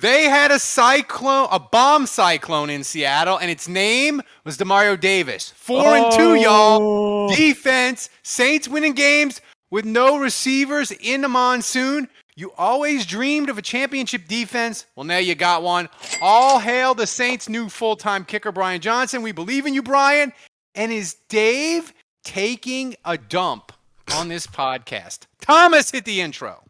They had a bomb cyclone in Seattle, and its name was Demario Davis. 4-2, y'all. Defense. Saints winning games with no receivers in the monsoon. You always dreamed of a championship defense. Well, now you got one. All hail the Saints' new full-time kicker, Brian Johnson. We believe in you, Brian. And is Dave taking a dump on this podcast? Thomas, hit the intro.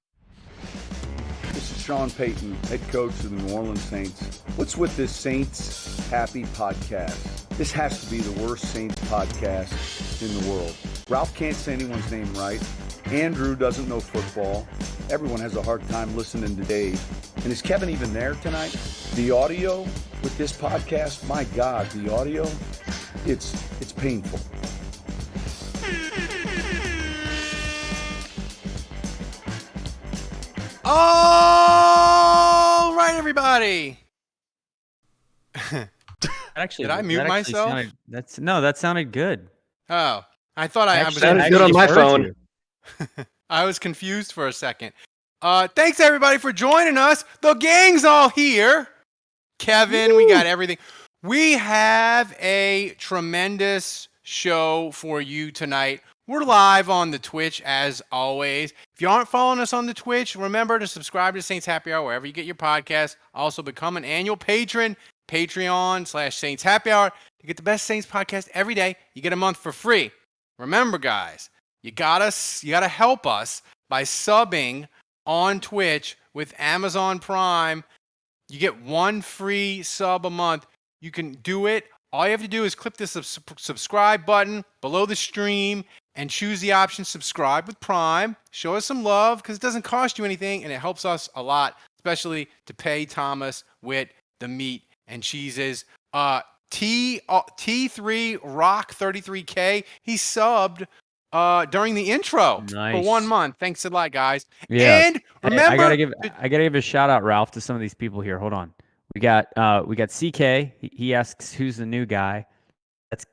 This is Sean Payton, head coach of the New Orleans Saints. What's with this Saints Happy podcast? This has to be the worst Saints podcast in the world. Ralph can't say anyone's name right. Andrew doesn't know football. Everyone has a hard time listening to Dave. And is Kevin even there tonight? The audio with this podcast, my God, the audio, it's painful. All right, everybody. Actually, did I mute myself? That sounded good. Oh, I thought I was good on my phone. I was confused for a second. Thanks everybody for joining us. The gang's all here. Kevin, we got everything. We have a tremendous show for you tonight. We're live on the Twitch as always. If you aren't following us on the Twitch, remember to subscribe to Saints Happy Hour wherever you get your podcast. Also become an annual patron, Patreon/Saints Happy Hour. You get the best Saints podcast every day. You get a month for free. Remember, guys, you gotta help us by subbing on Twitch with Amazon Prime. You get one free sub a month. You can do it. All you have to do is click the subscribe button below the stream and choose the option subscribe with Prime. Show us some love because it doesn't cost you anything and it helps us a lot, especially to pay Thomas with the meat and cheeses. T3 Rock 33K, he subbed during the intro for 1 month. Thanks a lot, guys. Yeah. And remember, I gotta give a shout out, Ralph, to some of these people here. Hold on. We got CK. He asks who's the new guy.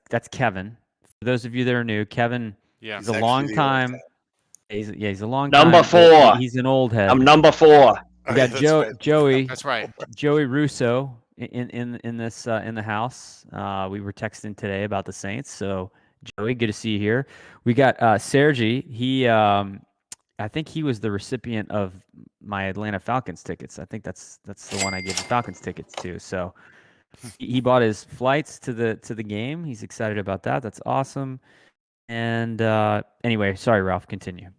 That's Kevin. For those of you that are new, Kevin is a long time. He's a long number time. 4. He's an old head. I'm number 4. We got Joey. That's right. Joey Russo in the house. We were texting today about the Saints. So Joey, good to see you here. We got Sergi. He I think he was the recipient of my Atlanta Falcons tickets. I think that's the one I gave the Falcons tickets to. So he bought his flights to the game. He's excited about that. That's awesome. And anyway, sorry, Ralph, continue.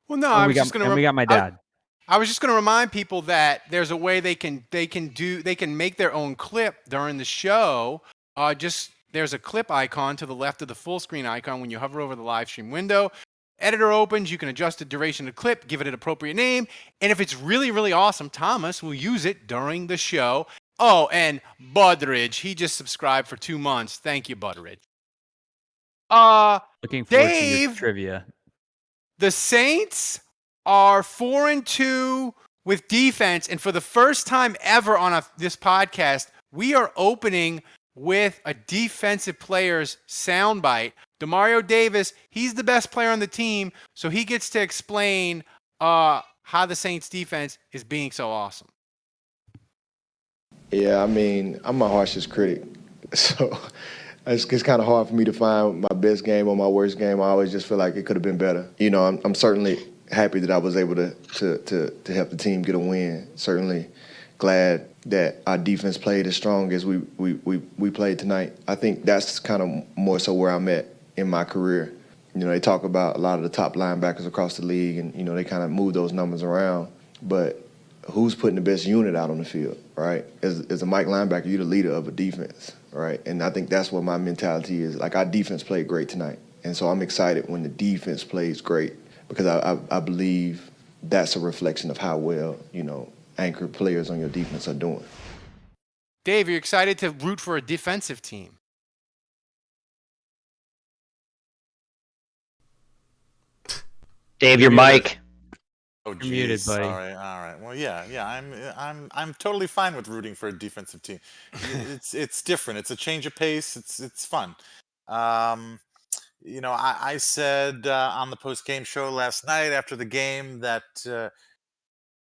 Well, no, we got my dad. I was just going to remind people that there's a way they can make their own clip during the show. There's a clip icon to the left of the full screen icon when you hover over the live stream window. Editor opens, you can adjust the duration of the clip, give it an appropriate name, and if it's really, really awesome, Thomas will use it during the show. Oh, and Budridge, he just subscribed for 2 months. Thank you, Budridge. Looking forward to your trivia. The Saints are 4-2 with defense, and for the first time ever on this podcast, we are opening with a defensive player's soundbite. Demario Davis, he's the best player on the team, so he gets to explain how the Saints defense is being so awesome. Yeah, I mean, I'm my harshest critic, so it's kind of hard for me to find my best game or my worst game. I always just feel like it could have been better. You know, I'm certainly happy that I was able to help the team get a win. Certainly glad that our defense played as strong as we played tonight. I think that's kind of more so where I'm at in my career. You know, they talk about a lot of the top linebackers across the league, and, you know, they kind of move those numbers around. But who's putting the best unit out on the field, right? As a Mike linebacker, you're the leader of a defense, right? And I think that's what my mentality is. Like, our defense played great tonight. And so I'm excited when the defense plays great because I believe that's a reflection of how well, you know, anchored players on your defense are doing. Dave, you're excited to root for a defensive team. Dave, your mic. Oh, You're muted, buddy. All right. Well, yeah. I'm totally fine with rooting for a defensive team. It's different. It's a change of pace. It's fun. You know, I said on the post game show last night after the game that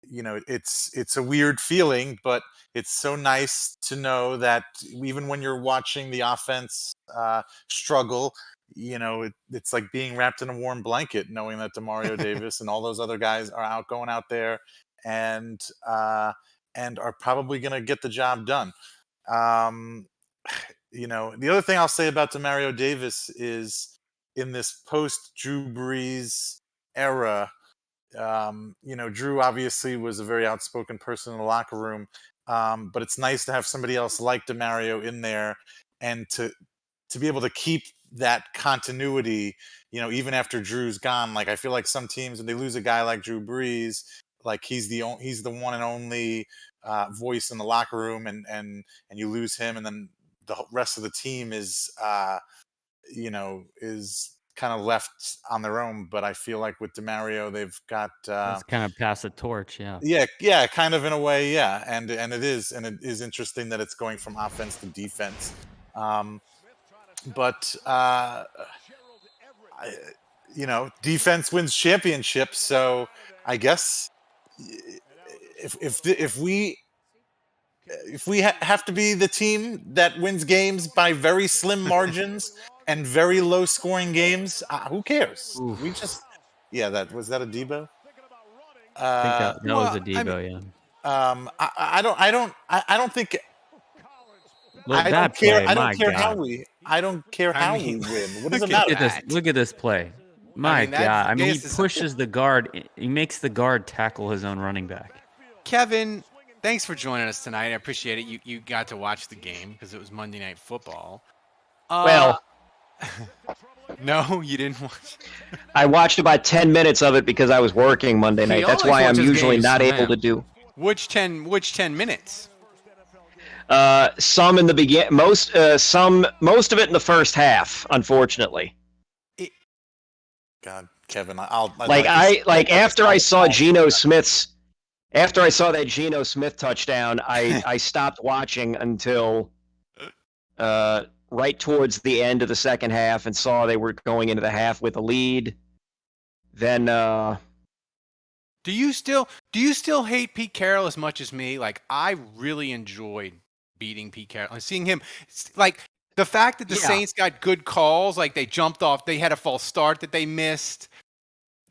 it's a weird feeling, but it's so nice to know that even when you're watching the offense struggle, it's like being wrapped in a warm blanket, knowing that Demario Davis and all those other guys are going out there and are probably going to get the job done. The other thing I'll say about Demario Davis is in this post Drew Brees era. Drew obviously was a very outspoken person in the locker room, but it's nice to have somebody else like Demario in there, and to be able to keep that continuity. Even after Drew's gone, like I feel like some teams when they lose a guy like Drew Brees, like he's the one and only voice in the locker room, and you lose him, and then the rest of the team is kind of left on their own. But I feel like with Demario, they've got Let's kind of pass the torch. Yeah. yeah, kind of in a way, yeah. And it is interesting that it's going from offense to defense. But defense wins championships. So I guess if we have to be the team that wins games by very slim margins and very low scoring games, who cares? Oof. We just was that a Debo? I think that was a I Debo. mean, yeah. I don't think. Look, I that don't care. play, I don't my care how God. we. I don't care I how mean, we win. What does it look at matter? Look at this play. My mean, that- God. I mean, he this is- pushes the guard. He makes the guard tackle his own running back. Kevin, thanks for joining us tonight. I appreciate it. You got to watch the game because it was Monday Night Football. Well, No, you didn't watch. I watched about 10 minutes of it because I was working Monday night. That's always why I'm watches usually games not from able him. to do. Which 10 minutes? Some in the begin, most of it in the first half, unfortunately. God, Kevin, After I saw that Geno Smith touchdown, I stopped watching until right towards the end of the second half and saw they were going into the half with a lead. Then Do you still hate Pete Carroll as much as me? Like, I really enjoyed beating Pete Carroll and seeing him, like, the fact that the Saints got good calls, like they jumped off, they had a false start that they missed.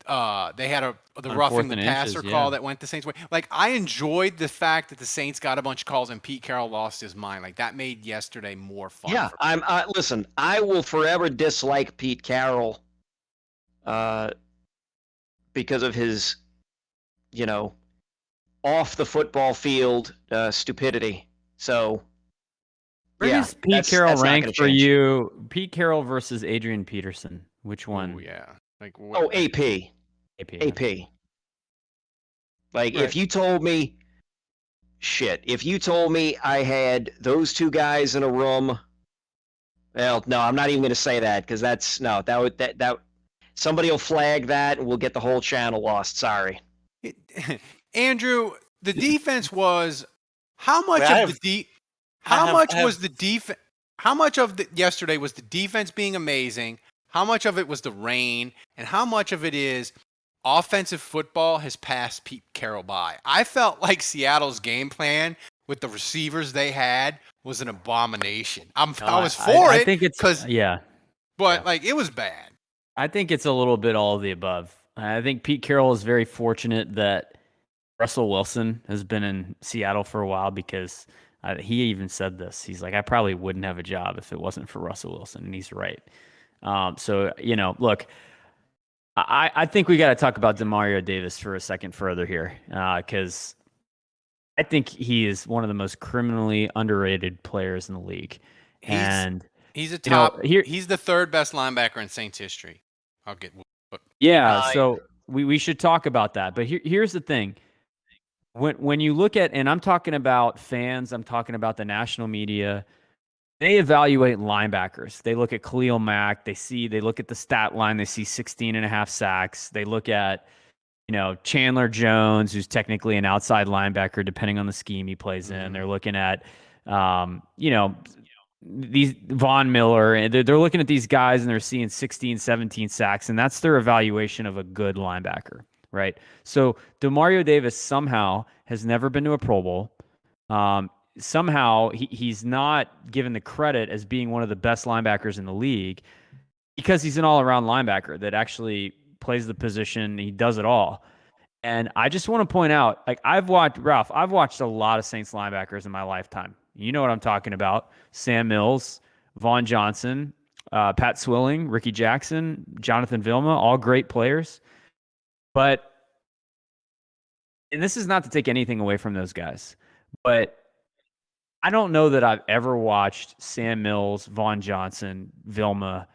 They had the On roughing the 4th and passer inches, call yeah. that went the Saints' way. Like, I enjoyed the fact that the Saints got a bunch of calls and Pete Carroll lost his mind. Like, that made yesterday more fun. yeah, for me. listen, I will forever dislike Pete Carroll because of his, off the football field stupidity. So, Where yeah, does Pete Carroll that's not rank gonna for change. you? Pete Carroll versus Adrian Peterson. Which one? Oh, yeah. Like, Oh, AP. AP. AP. Like, Right. if you told me I had those two guys in a room, well, no, I'm not even going to say that because that somebody will flag that and we'll get the whole channel lost. Sorry. Andrew, the defense was how much Wait, I of have- the I how have- much I have- was the defense? How much of the yesterday was the defense being amazing? How much of it was the rain? And how much of it is offensive football has passed Pete Carroll by? I felt like Seattle's game plan with the receivers they had was an abomination. I was for I it think it's because, yeah. but like it was bad. I think it's a little bit all of the above. I think Pete Carroll is very fortunate that Russell Wilson has been in Seattle for a while because he even said this. He's like, I probably wouldn't have a job if it wasn't for Russell Wilson, and he's right. So, look, I think we got to talk about Demario Davis for a second further here because I think he is one of the most criminally underrated players in the league. He's a top. here, He's the third best linebacker in Saints history. I'll get. Yeah, so we should talk about that. But here's the thing. When you look at, and I'm talking about fans, I'm talking about the national media, they evaluate linebackers. They look at Khalil Mack, they look at the stat line, they see 16 and a half sacks. They look at, Chandler Jones, who's technically an outside linebacker, depending on the scheme he plays in. They're looking at, these Von Miller, and they're looking at these guys and they're seeing 16, 17 sacks, and that's their evaluation of a good linebacker. right? So Demario Davis somehow has never been to a Pro Bowl. Somehow he's not given the credit as being one of the best linebackers in the league because he's an all-around linebacker that actually plays the position. He does it all. And I just want to point out, like I've watched a lot of Saints linebackers in my lifetime. You know what I'm talking about. Sam Mills, Vaughn Johnson, Pat Swilling, Ricky Jackson, Jonathan Vilma, all great players. But, and this is not to take anything away from those guys, but I don't know that I've ever watched Sam Mills, Vaughn Johnson, Vilma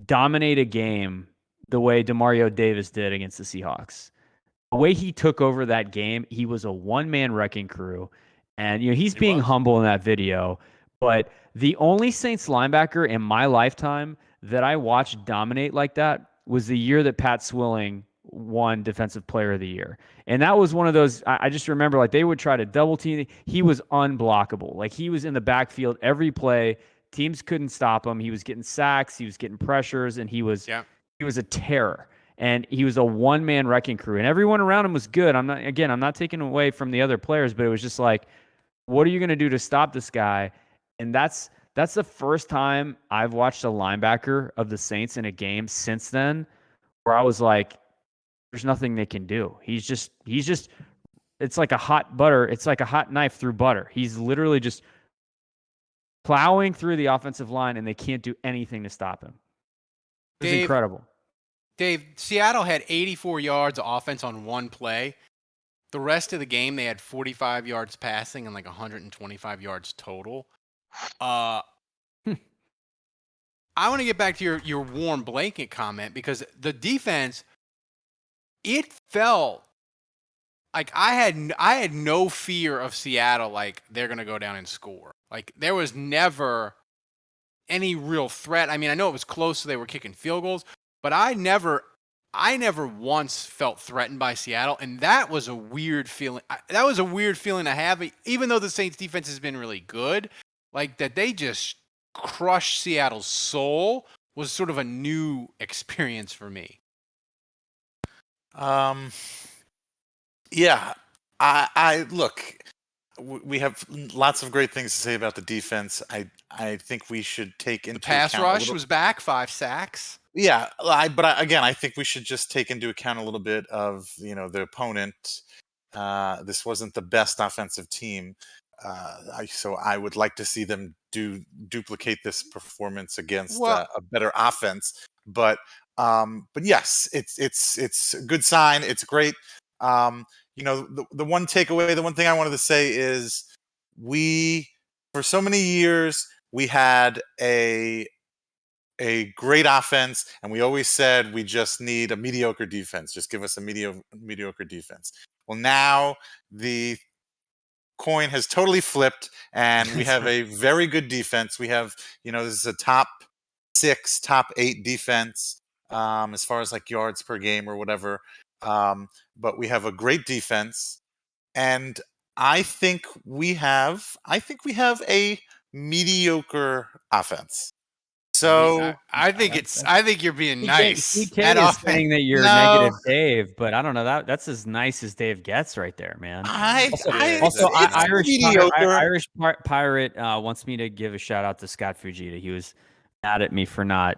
dominate a game the way Demario Davis did against the Seahawks. The way he took over that game, he was a one-man wrecking crew. And, he's being humble in that video. But the only Saints linebacker in my lifetime that I watched dominate like that was the year that Pat Swilling won Defensive Player of the Year. And that was one of those, I just remember, like, they would try to double team. He was unblockable. Like, he was in the backfield every play. Teams couldn't stop him. He was getting sacks. He was getting pressures. And he was a terror. And he was a one-man wrecking crew. And everyone around him was good. I'm not taking away from the other players, but it was just like, what are you going to do to stop this guy? And that's the first time I've watched a linebacker of the Saints in a game since then where I was like, there's nothing they can do. He's just it's like a hot butter. It's like a hot knife through butter. He's literally just plowing through the offensive line and they can't do anything to stop him. It's incredible. Dave, Seattle had 84 yards of offense on one play. The rest of the game, they had 45 yards passing and like 125 yards total. I want to get back to your warm blanket comment because the defense, it felt like I had no fear of Seattle, like they're going to go down and score. Like there was never any real threat. I mean, I know it was close, so they were kicking field goals, but I never once felt threatened by Seattle, and that was a weird feeling. That was a weird feeling to have, even though the Saints defense has been really good. Like that they just crushed Seattle's soul was sort of a new experience for me. Yeah, I look. We have lots of great things to say about the defense. I think we should take into the pass account rush was back, 5 sacks. Yeah, again, I think we should just take into account a little bit of the opponent. This wasn't the best offensive team, so I would like to see them duplicate this performance against a better offense. But yes, it's a good sign. It's great. The one takeaway, the one thing I wanted to say is for so many years we had a great offense, and we always said we just need a mediocre defense. Just give us a mediocre defense. Well, now the coin has totally flipped, and we have a very good defense. We have, this is a top 6, top 8 defense as far as like yards per game or whatever. But we have a great defense, and I think we have a mediocre offense. So I think you're being nice. DK is saying that you're negative Dave, but I don't know, that's as nice as Dave gets right there, man. Irish Pirate wants me to give a shout out to Scott Fujita. He was mad at me for not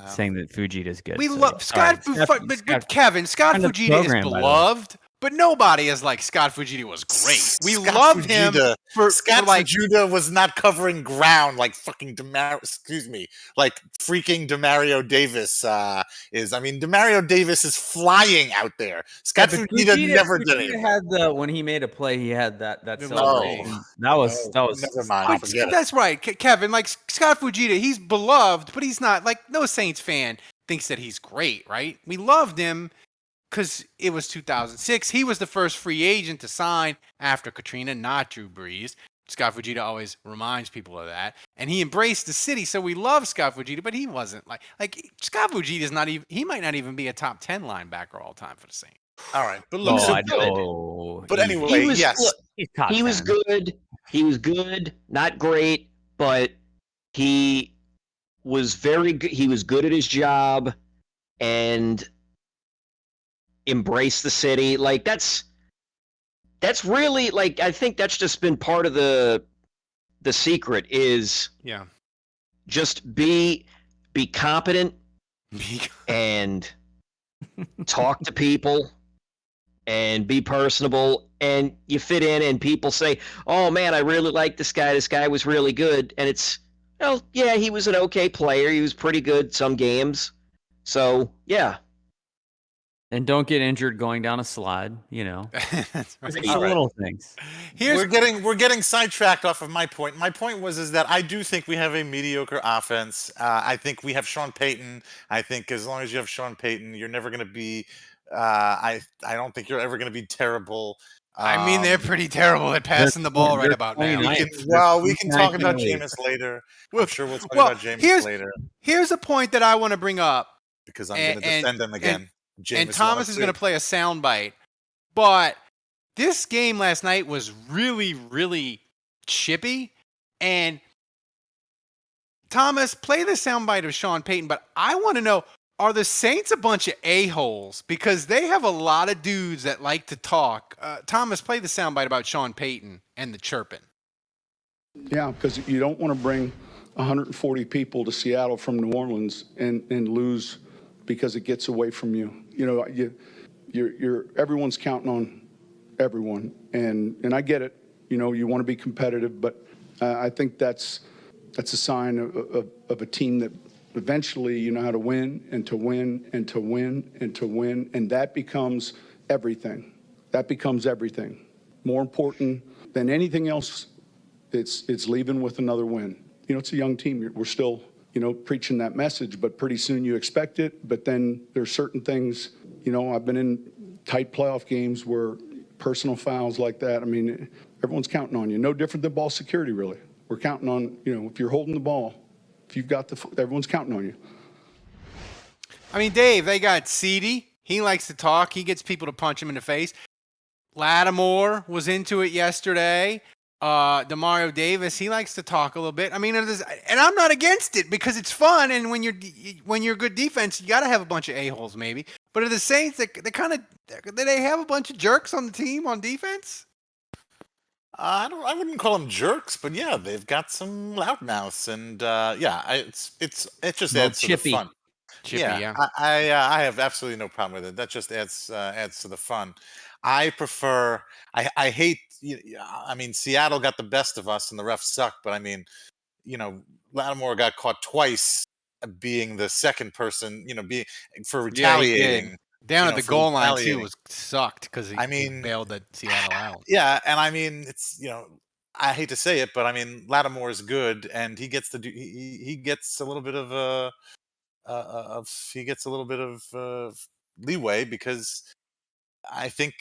saying that Fujita is good. We love Scott, but Kevin, Scott Fujita is beloved. But nobody is like Scott Fujita was great. We loved him for Fujita was not covering ground like fucking like freaking Demario Davis is. I mean, Demario Davis is flying out there. Scott Fujita never did it. Had when he made a play, he had that celebration. That was never mind. That's right, Kevin. Like Scott Fujita, he's beloved, but he's not like no Saints fan thinks that he's great, right? We loved him because it was 2006. He was the first free agent to sign after Katrina, not Drew Brees. Scott Fujita always reminds people of that. And he embraced the city, so we love Scott Fujita, but he wasn't like Scott Fujita is not even, he might not even be a top 10 linebacker all time for the Saints. All right, but look, but anyway, he was good. He was good, not great, but he was very good. He was good at his job, and embrace the city. Like that's really like I think that's just been part of the secret is Yeah. just be competent and talk to people and be personable, and you fit in and people say, oh man, I really like this guy was really good, and it's, well, yeah, he was an okay player, he was pretty good some games, so yeah. And don't get injured going down a slide, you know. That's right. It's the little things. We're getting sidetracked off of my point. My point was that I do think we have a mediocre offense. I think we have Sean Payton. I think as long as you have Sean Payton, you're never going to be. I don't think you're ever going to be terrible. I mean, they're pretty terrible at passing the ball right about now. We can talk about Jameis later. I'm sure we'll talk about Jameis later. Here's a point that I want to bring up. Because I'm going to defend them again. And Thomas is going to play a soundbite. But this game last night was really, really chippy. And Thomas, play the soundbite of Sean Payton. But I want to know, are the Saints a bunch of a-holes? Because they have a lot of dudes that like to talk. Thomas, play the soundbite about Sean Payton and the chirping. Yeah, because you don't want to bring 140 people to Seattle from New Orleans and lose because it gets away from you. You know, you're everyone's counting on everyone, and I get it. You know, you want to be competitive, but I think that's a sign of a team that eventually you know how to win and to win and to win and to win, and that becomes everything. That becomes everything. More important than anything else, it's leaving with another win. You know, it's a young team. We're still, you know, preaching that message, but pretty soon you expect it. But then there's certain things, you know, I've been in tight playoff games where personal fouls like that, I mean, everyone's counting on you. No different than ball security, really. We're counting on, you know, if you're holding the ball, if you've got everyone's counting on you. I mean, Dave, they got Ceedee. He likes to talk. He gets people to punch him in the face. Lattimore was into it yesterday. Demario Davis, he likes to talk a little bit. I mean, and I'm not against it because it's fun. And when you're good defense, you got to have a bunch of a-holes maybe. But are the Saints, they have a bunch of jerks on the team on defense? I wouldn't call them jerks, but yeah, they've got some loudmouths, and it just adds to the fun. Chippy, yeah. I have absolutely no problem with it. That just adds to the fun. I prefer. I hate. I mean, Seattle got the best of us, and the refs suck. But I mean, you know, Lattimore got caught twice, being the second person. You know, for retaliating. Yeah, down at the goal line too sucked because he bailed the Seattle out. Yeah, and I mean, it's, you know, I hate to say it, but I mean, Lattimore is good, and he gets to do. He gets a little bit of leeway because I think,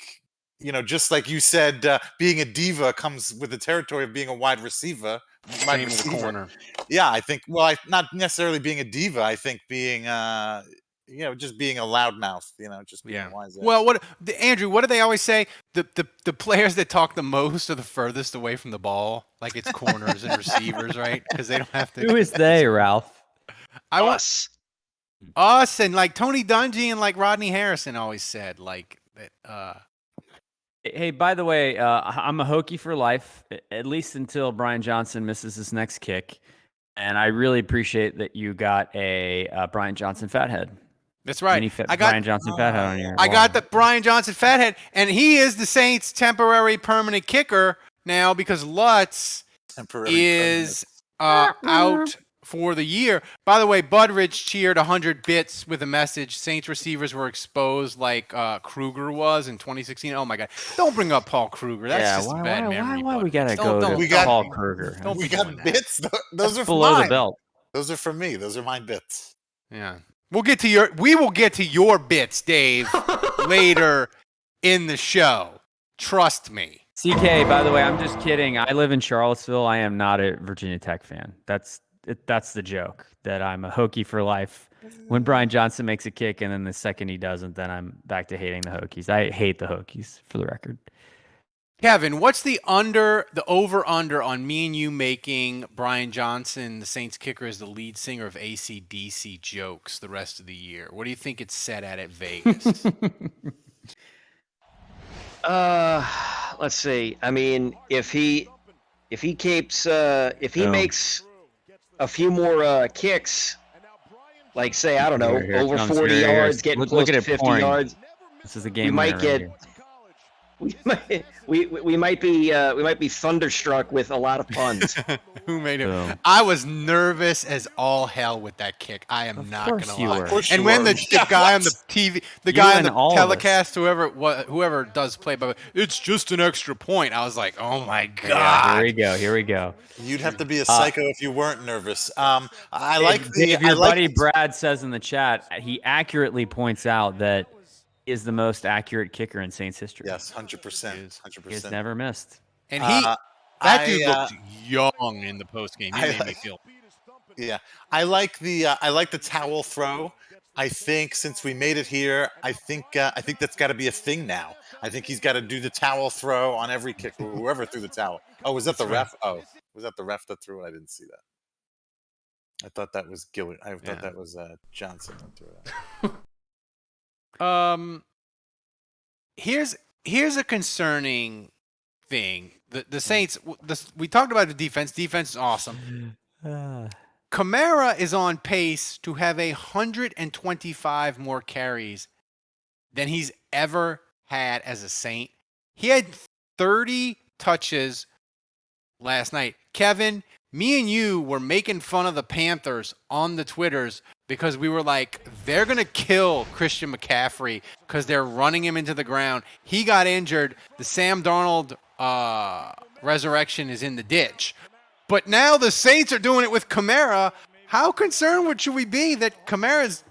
you know, just like you said, being a diva comes with the territory of being a wide receiver. Same with the corner. Yeah, I think. Well, not necessarily being a diva. I think being, you know, just being a loudmouth. You know, just being wise. Well, Andrew? What do they always say? The players that talk the most are the furthest away from the ball. Like it's corners and receivers, right? Because they don't have to. Who is they, Ralph? Us and like Tony Dungy and like Rodney Harrison always said like that. Hey, by the way, I'm a Hokie for life, at least until Brian Johnson misses his next kick. And I really appreciate that you got a Brian Johnson fathead. That's right. I got Brian Johnson fathead on your. I got the Brian Johnson fathead, and he is the Saints' temporary permanent kicker now because Lutz is out for the year. By the way, Budridge cheered 100 bits with a message. Saints receivers were exposed like Kruger was in 2016. Oh my God! Don't bring up Paul Kruger. That's just a bad memory. Why we gotta go to Paul Kruger? We got bits. Those are below mine. The belt. Those are for me. Those are my bits. Yeah. We will get to your bits, Dave, later in the show. Trust me. CK, by the way, I'm just kidding. I live in Charlottesville. I am not a Virginia Tech fan. That's the joke, that I'm a Hokie for life. When Brian Johnson makes a kick and then the second he doesn't, then I'm back to hating the Hokies. I hate the Hokies, for the record. Kevin, what's the over-under on me and you making Brian Johnson, the Saints kicker, as the lead singer of AC/DC jokes the rest of the year? What do you think it's set at Vegas? Let's see. I mean, if he keeps if he Boom. makes a few more kicks, like say I don't know, Here it over comes. 40 Here it yards, is. getting Look close at to it 50 pouring. yards, This is a we game might winner right get here. we might be thunderstruck with a lot of puns. Who made it? Boom. I was nervous as all hell with that kick. I am Of not course gonna you lie. were. Of course And you when were. the Yeah, guy what? on the TV, the You guy on and the all of us. telecast, whoever does play by, it's just an extra point. I was like, oh my Yeah, god. here we go. Here we go. You'd have to be a psycho if you weren't nervous. I Dave, like the. Dave, your I like buddy the- Brad says in the chat, he accurately points out that he is the most accurate kicker in Saints history. Yes, 100%. He has 100%. never missed. And that dude I, looked young in the post game. He I made me like- feel. Yeah, I like the towel throw. I think since we made it here, I think that's got to be a thing now. I think he's got to do the towel throw on every kick, whoever threw the towel. Oh, was that the ref? Oh, was that the ref that threw it? I didn't see that. I thought that was Gillard. I thought that was Johnson that threw it. Here's a concerning thing. The Saints. We talked about the defense. Defense is awesome. Kamara is on pace to have 125 more carries than he's ever had as a Saint. He had 30 touches last night. Kevin, me and you were making fun of the Panthers on the Twitters because we were like, they're going to kill Christian McCaffrey because they're running him into the ground. He got injured. The Sam Darnold resurrection is in the ditch. But now the Saints are doing it with Kamara. How concerned should we be that Kamara's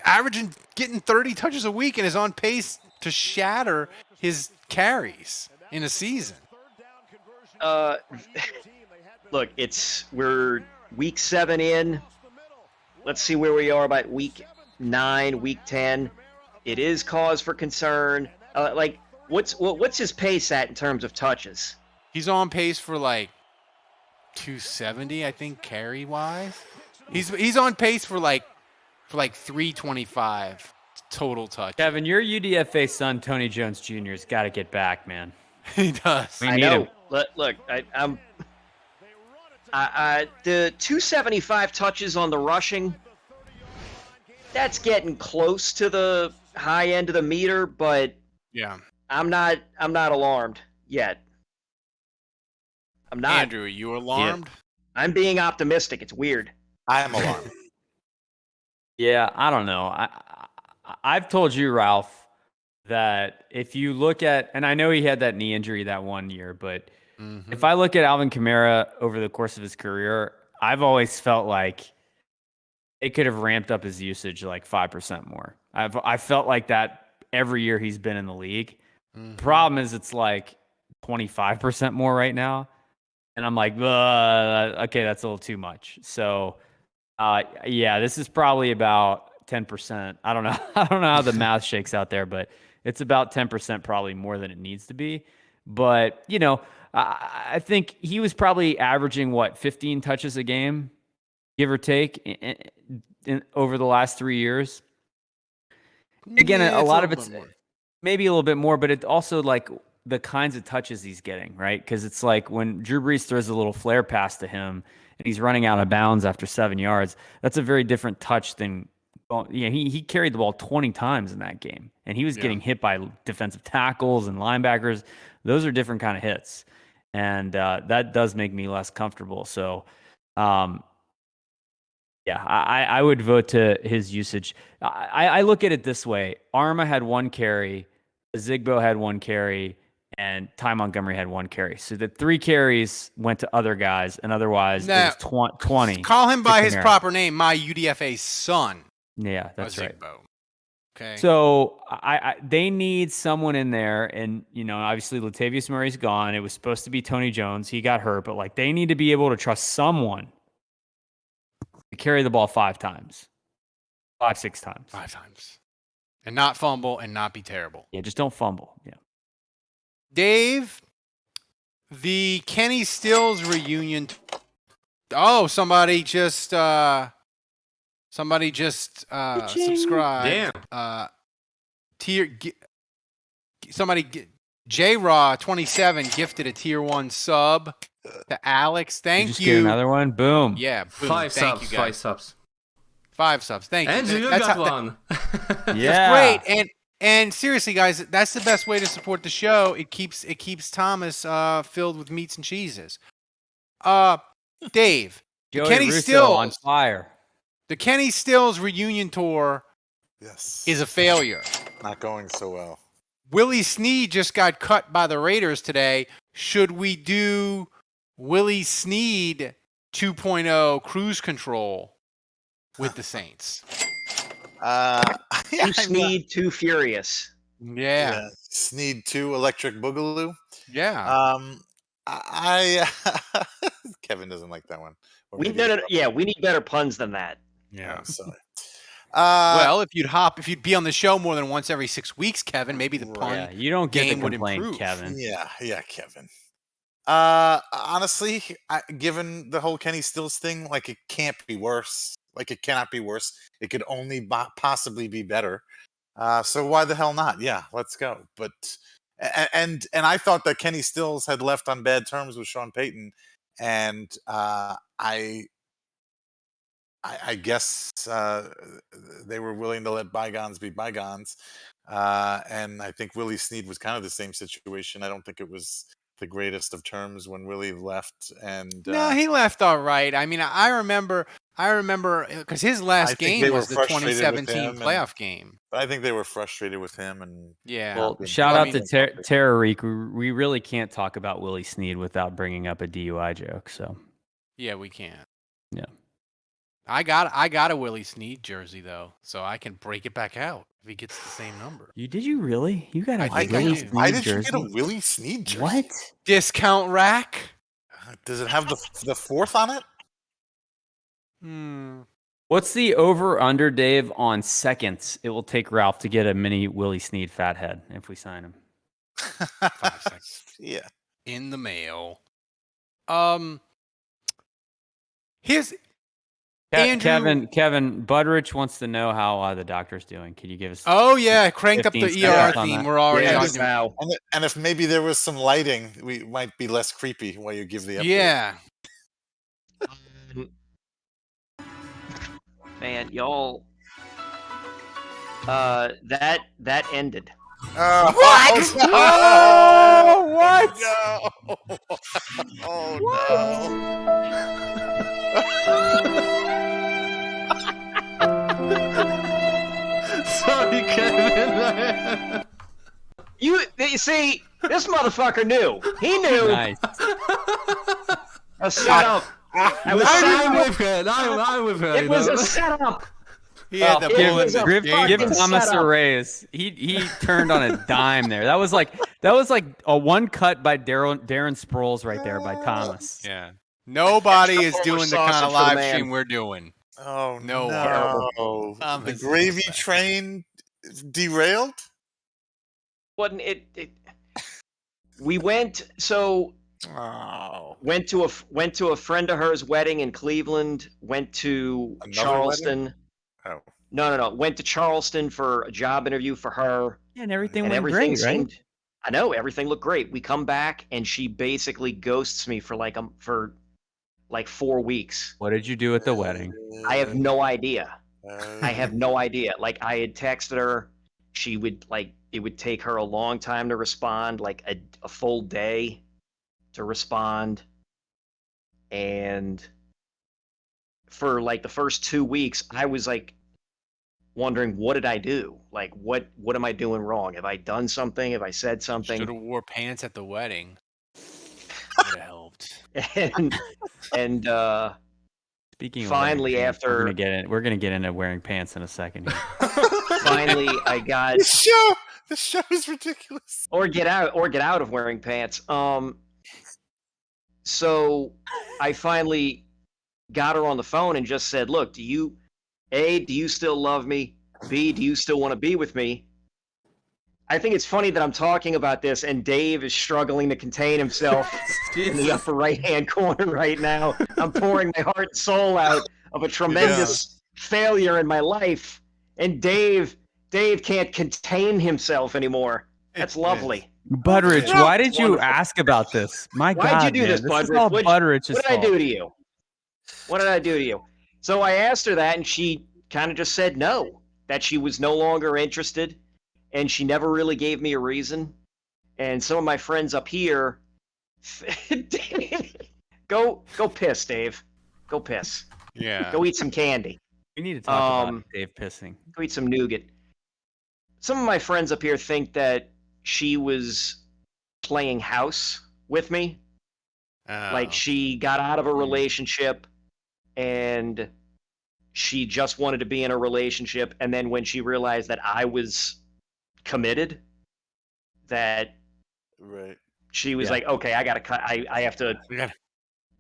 averaging getting 30 touches a week and is on pace to shatter his carries in a season? Look, we're week 7 in. Let's see where we are by week 9, week 10. It is cause for concern. What's his pace at in terms of touches? He's on pace for like 270, I think, carry wise. He's on pace for like 325 total touch. Kevin, your UDFA son, Tony Jones Jr., has got to get back, man. He does. We I need know. him. Look, the 275 touches on the rushing, that's getting close to the high end of the meter, but Yeah. I'm not alarmed yet. I'm not. Andrew, are you alarmed? I'm being optimistic. It's weird. I am alarmed. Yeah, I don't know. I've told you, Ralph, that if you look at, and I know he had that knee injury that one year, but if I look at Alvin Kamara over the course of his career, I've always felt like it could have ramped up his usage like 5% more. I felt like that every year he's been in the league. Problem is, it's like 25% more right now. And I'm like, okay, that's a little too much. So, yeah, this is probably about 10%. I don't know. I don't know how the math shakes out there, but it's about 10% probably more than it needs to be. But, you know, I think he was probably averaging, 15 touches a game, give or take, over the last 3 years. Again, Yeah, a it's lot of little it's bit more. maybe a little bit more, but it's also like the kinds of touches he's getting, right? Because it's like when Drew Brees throws a little flare pass to him and he's running out of bounds after 7 yards, that's a very different touch than, he carried the ball 20 times in that game, and he was getting hit by defensive tackles and linebackers. Those are different kind of hits, and that does make me less comfortable. So, yeah, I would vote to his usage. I look at it this way. Arma had 1 carry, Zigbo had 1 carry, and Ty Montgomery had 1 carry. So the 3 carries went to other guys, and otherwise it was 20. Call him by his Kamara. proper name, my UDFA son. Yeah, that's right. Zigbo. Okay. So they need someone in there, and obviously Latavius Murray's gone. It was supposed to be Tony Jones. He got hurt, but like they need to be able to trust someone to carry the ball 5 times, 6 times. 5 times. And not fumble and not be terrible. Yeah, just don't fumble. Yeah. Dave, the Kenny Stills reunion. Oh, somebody just subscribed. Damn. Somebody J-Raw27 gifted a tier 1 sub to Alex. Did Thank just you. get another one. Boom. Yeah, boom. Five Thank subs. you, guys. 5 subs. 5 subs. Thank you. Andrew, you That's got how- one. Yeah. That's great. And seriously, guys, that's the best way to support the show. It keeps Thomas filled with meats and cheeses. Dave, Joey Kenny Russo Stills on fire. the Kenny Stills reunion tour Yes. is a failure. Not going so well. Willie Snead just got cut by the Raiders today. Should we do Willie Snead 2.0 cruise control with the Saints? Too Snead, too furious. Yeah. Snead 2 Electric Boogaloo. Yeah. I Kevin doesn't like that one. Or We maybe- yeah, we need better puns than that. Yeah. I'm sorry. Well, if you'd be on the show more than once every 6 weeks, Kevin, maybe the pun Yeah, you don't get to game would complain, improve. Kevin. Yeah, Kevin. Honestly, given the whole Kenny Stills thing, like it can't be worse. Like it cannot be worse. It could only possibly be better. So why the hell not? Yeah, let's go. But and I thought that Kenny Stills had left on bad terms with Sean Payton, and I guess they were willing to let bygones be bygones. And I think Willie Snead was kind of the same situation. I don't think it was the greatest of terms when Willie left. And No, he left all right. I mean, I remember because his last I think game they was were the frustrated with 2017 him, playoff game. but I think they were frustrated with him. And Yeah. Well, Yeah. shout Well, I out mean- to Tara Reek. We really can't talk about Willie Snead without bringing up a DUI joke. So Yeah, we can. Yeah. I got a Willie Snead jersey though, so I can break it back out if he gets the same number. did you really? You got a I think I Willie do. Snead why did you jersey? get a Willie Snead jersey? What? Discount rack? Does it have the fourth on it? What's the over/under, Dave, on seconds it will take Ralph to get a mini Willie Snead fathead if we sign him? 5 seconds. Yeah. In the mail. Here's Andrew- Kevin Budrich wants to know how the doctor's doing. Can you give us? Oh yeah, cranked up the 15 ER seconds on theme. that. We're already Yeah, on. just now. And if maybe there was some lighting, we might be less creepy while you give the update. Yeah. Man, y'all. That ended. What? Oh, what? No. Oh Sorry, Kevin. You see, this motherfucker knew. He knew. Nice. A setup. I was I'm set with her. I'm with her. It you was know? a setup. He had the it bullet. was a Give fucking Thomas a setup. raise. He turned on a dime there. That was like a one cut by Darren Sproles right there by Thomas. Yeah. Nobody is Extra doing the sausage kind of for the live man. stream we're doing. Oh No. no! The Thomas is gravy upset. train derailed. Wasn't it? We went so Oh, went to a friend of hers wedding in Cleveland. Went to Another Charleston. oh. No. Went to Charleston for a job interview for her. And everything And went everything great, right? seemed. I know everything looked great. We come back and she basically ghosts me for like 4 weeks. What did you do at the wedding? I have no idea. I Uh, have no idea. Like I had texted her, she would it would take her a long time to respond, like a full day to respond. And for like the first 2 weeks, I was like wondering, what did I do? Like what am I doing wrong? Have I done something? Have I said something? Should have wore pants at the wedding. Would have helped. and Speaking Finally, of wearing pants, after- we're gonna get into wearing pants in a second. Here. finally I got the show is ridiculous. or get out of wearing pants. So I finally got her on the phone and just said, "Look, do you still love me? B, do you still want to be with me?" I think it's funny that I'm talking about this and Dave is struggling to contain himself in the upper right-hand corner right now. I'm pouring my heart and soul out of a tremendous failure in my life, and Dave can't contain himself anymore. That's lovely. Butteridge, No. why did you Wonderful. ask about this? My Why'd God, you do man, this, is Butteridge? all What Butteridge's did I do fault. to you? What did I do to you? So I asked her that, and she kind of just said no, that she was no longer interested, and she never really gave me a reason. And some of my friends up here, go piss, Dave. Go piss. Yeah. Go eat some candy. We need to talk about Dave pissing. Go eat some nougat. Some of my friends up here think that she was playing house with me. Like she got out of a relationship and she just wanted to be in a relationship. And then when she realized that I was committed, that Right. she was like, okay, I got to cut. I have to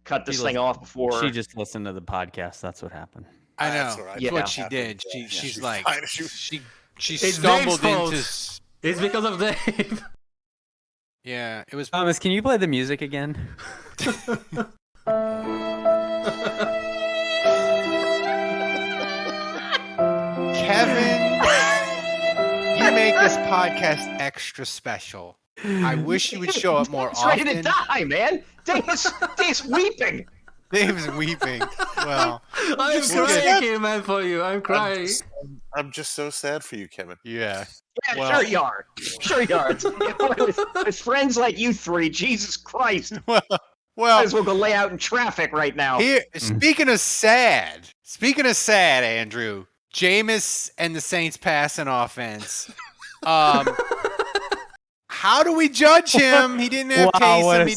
cut this thing off before. She just listened to the podcast. That's what happened. I know. That's That's right. what Yeah. she did. She's like fine. she It's stumbled Dave's fault. into. It's because of Dave. Yeah, it was. Thomas, can you play the music again? Kevin, you make this podcast extra special. I wish you would show up more Dave's ready to often. die, man. Dave's weeping. Dave's weeping. Well, I'm just crying here, man, for you. I'm crying. I'm just so sad for you, Kevin. yeah. Yeah, Well- sure you are. Sure you are. With friends like you three, Jesus Christ. Might Well, as well go lay out in traffic right now. here. Speaking of sad, Andrew, Jameis and the Saints passing offense. How do we judge him? He didn't have Taysom. He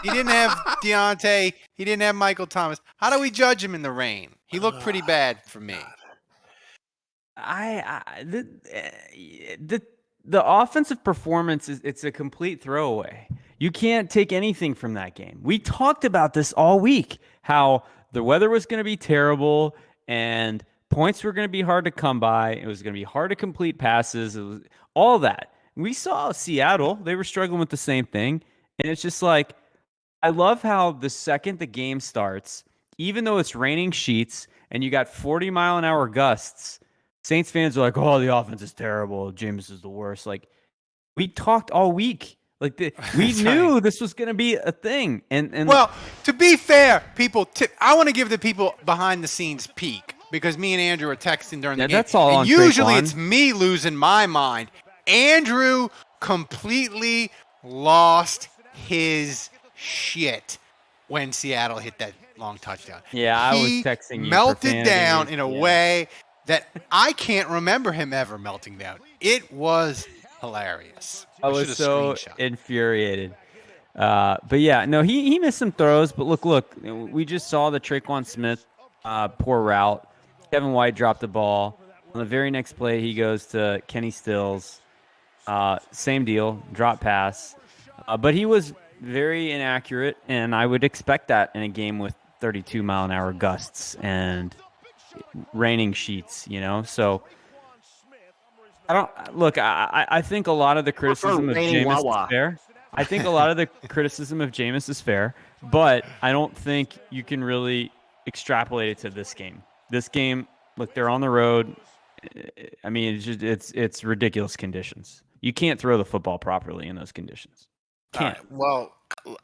didn't have Deontay. He didn't have Michael Thomas. How do we judge him in the rain? He looked pretty bad for me. The offensive performance it's a complete throwaway. You can't take anything from that game. We talked about this all week, how the weather was going to be terrible and points were going to be hard to come by. It was going to be hard to complete passes. It was all that. We saw Seattle. They were struggling with the same thing. And it's just like, I love how the second the game starts, even though it's raining sheets and you got 40-mile-an-hour gusts, Saints fans are like, oh, the offense is terrible. Jameis is the worst. Like, we talked all week. Like, we That's knew right. this was going to be a thing. And Well, to be fair, I want to give the people behind the scenes peek because me and Andrew are texting during the Yeah, game. that's all and on usually Traquan. it's me losing my mind. Andrew completely lost his shit when Seattle hit that long touchdown. Yeah, I was He texting you. melted profanity. down in a Yeah. way that I can't remember him ever melting down. It was hilarious. I was should've so screenshot. infuriated. But yeah, no, he missed some throws. But look, we just saw the Traquan Smith poor route. Kevin White dropped the ball. On the very next play, he goes to Kenny Stills. Same deal, drop pass. But he was very inaccurate, and I would expect that in a game with 32-mile-an-hour gusts and raining sheets, So I think a lot of the criticism of raining Jameis Wawa. is fair. I think a lot of the criticism of Jameis is fair, but I don't think you can really extrapolate it to this game. This game, look, they're on the road. I mean, it's ridiculous conditions. You can't throw the football properly in those conditions. All Can't. right, well,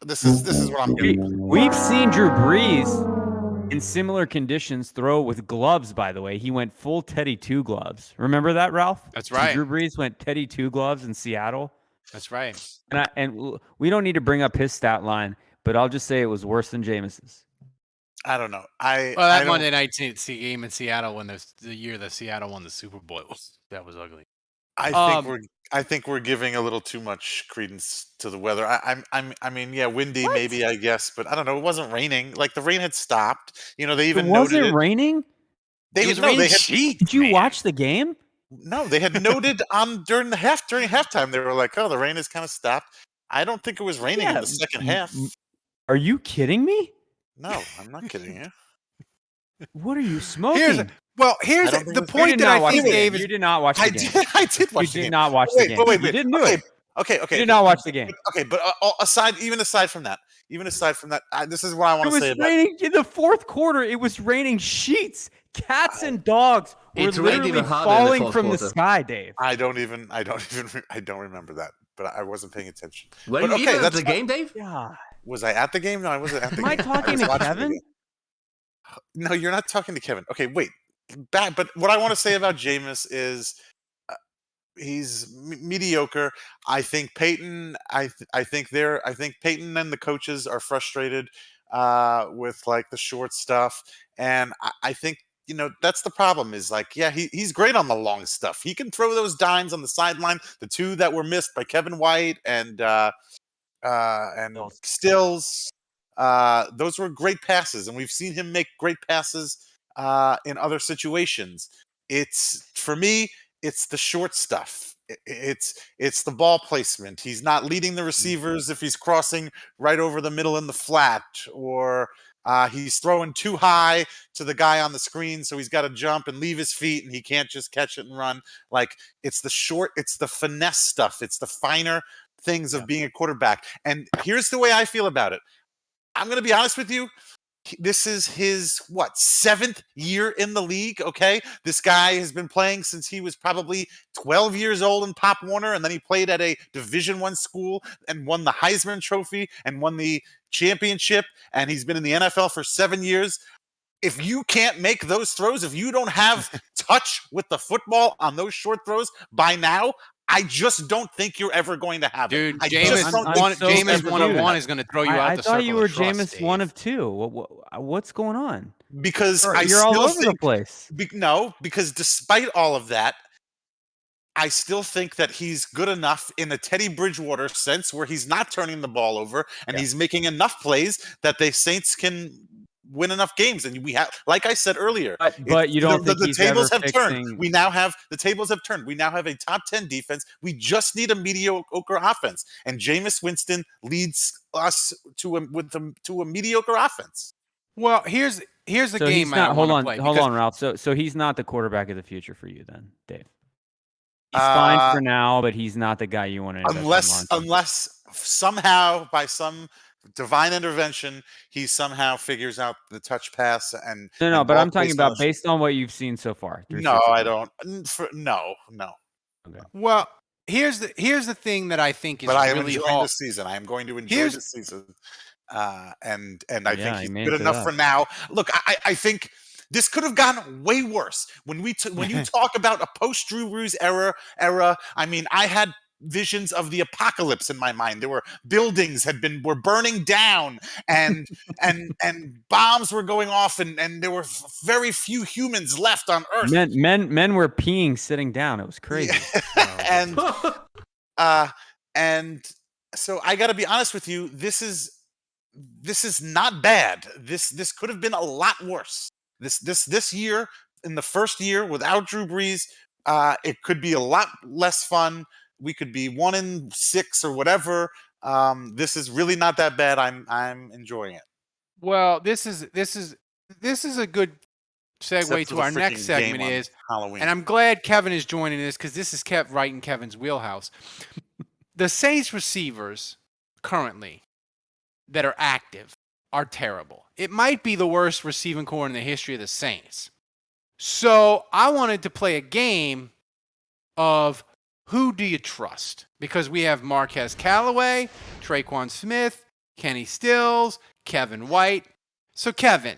this is what I'm doing. We've seen Drew Brees in similar conditions throw with gloves, by the way. He went full Teddy 2 gloves. Remember that, Ralph? That's right. Drew Brees went Teddy 2 gloves in Seattle. That's right. And we don't need to bring up his stat line, but I'll just say it was worse than Jameis's. I don't know. Well, I that don't- Monday night game in Seattle when the year that Seattle won the Super Bowl, that was ugly. I think we're giving a little too much credence to the weather. I mean, yeah, windy What? maybe, I guess, but I don't know. It wasn't raining. Like the rain had stopped. They It even wasn't noted it. raining? They It was no, they raining had sheets, Did you man. watch the game? no, they had noted during halftime. They were like, "Oh, the rain has kind of stopped." I don't think it was raining in Yeah, the second half. Are you kidding me? No, I'm not kidding you. What are you smoking? Here's I don't think the it was- point did that not I watch think the game. Dave is You did not watch the game. I did watch You the did game. not watch Wait, the game. but wait, You wait. didn't do okay, it. okay. You did not watch the game. Okay, but even aside from that, this is what I want It to was say about. raining in the fourth quarter. It was raining sheets. Cats and dogs were It rained literally even harder in the falling fourth from the quarter. sky, Dave. I don't remember that, but I wasn't paying attention. Were But you okay, even at that's the fine. game, Dave? Yeah. Was I at the game? No, I wasn't at the Am I game. talking was to watching the Kevin? game. No, you're not talking to Kevin. Okay, wait. But what I want to say about Jameis is he's mediocre. I think Peyton. I think Peyton and the coaches are frustrated with like the short stuff, and I think that's the problem. Is like, yeah, he's great on the long stuff. He can throw those dimes on the sideline. The two that were missed by Kevin White and Stills. Those were great passes, and we've seen him make great passes in other situations. It's for me, it's the short stuff. It's the ball placement. He's not leading the receivers if he's crossing right over the middle in the flat, or he's throwing too high to the guy on the screen, so he's got to jump and leave his feet, and he can't just catch it and run. Like it's the finesse stuff. It's the finer things of being a quarterback. And here's the way I feel about it. I'm going to be honest with you. This is his 7th year in the league. Okay, this guy has been playing since he was probably 12 years old in Pop Warner, and then he played at a Division I school and won the Heisman Trophy and won the championship. And he's been in the NFL for 7 years. If you can't make those throws, if you don't have touch with the football on those short throws by now, I just don't think you're ever going to have Dude, it. I Jameis just don't think Jameis you're 101 is going to throw you out I the thought circle you were of trust, Jameis Dave. 1 of 2. What's going on? because You're all over the place. because despite all of that, I still think that he's good enough in a Teddy Bridgewater sense where he's not turning the ball over and he's making enough plays that the Saints can win enough games. And we have, like I said earlier, But you don't think the he's tables ever have turned. fixing- We now have the tables have turned. We now have a top 10 defense. We just need a mediocre offense, and Jameis Winston leads us to a mediocre offense. Well, here's the So game he's not. I Hold want on, to play. hold because- on, Ralph. So he's not the quarterback of the future for you, then, Dave. He's fine for now, but he's not the guy you want to invest in long-term. Unless somehow by some divine intervention he somehow figures out the touch pass and No, and but ball I'm talking placement. about based on what you've seen so far. through No, 6 I games. don't. No. Okay. Well, here's the thing that I think is But I am really enjoying hard. this season. I am going to enjoy Here's- this season, and I Yeah, think he he's made good it to enough that. for now. Look, I think this could have gone way worse. When you talk about a post Drew Brees era, I mean, I had visions of the apocalypse in my mind. There were buildings were burning down, and bombs were going off, and there were very few humans left on Earth. Men were peeing sitting down. It was crazy. and and so I got to be honest with you. This is not bad. This could have been a lot worse. This year, in the first year without Drew Brees, it could be a lot less fun. We could be 1-6 or whatever. This is really not that bad. I'm enjoying it. Well, this is a good Except segue for to our the next freaking segment game on is, Halloween. and I'm glad Kevin is joining this because this is kept right in Kevin's wheelhouse. The Saints receivers currently that are active are terrible. It might be the worst receiving core in the history of the Saints. So I wanted to play a game of who do you trust? Because we have Marquez Callaway, Traquan Smith, Kenny Stills, Kevin White. So Kevin,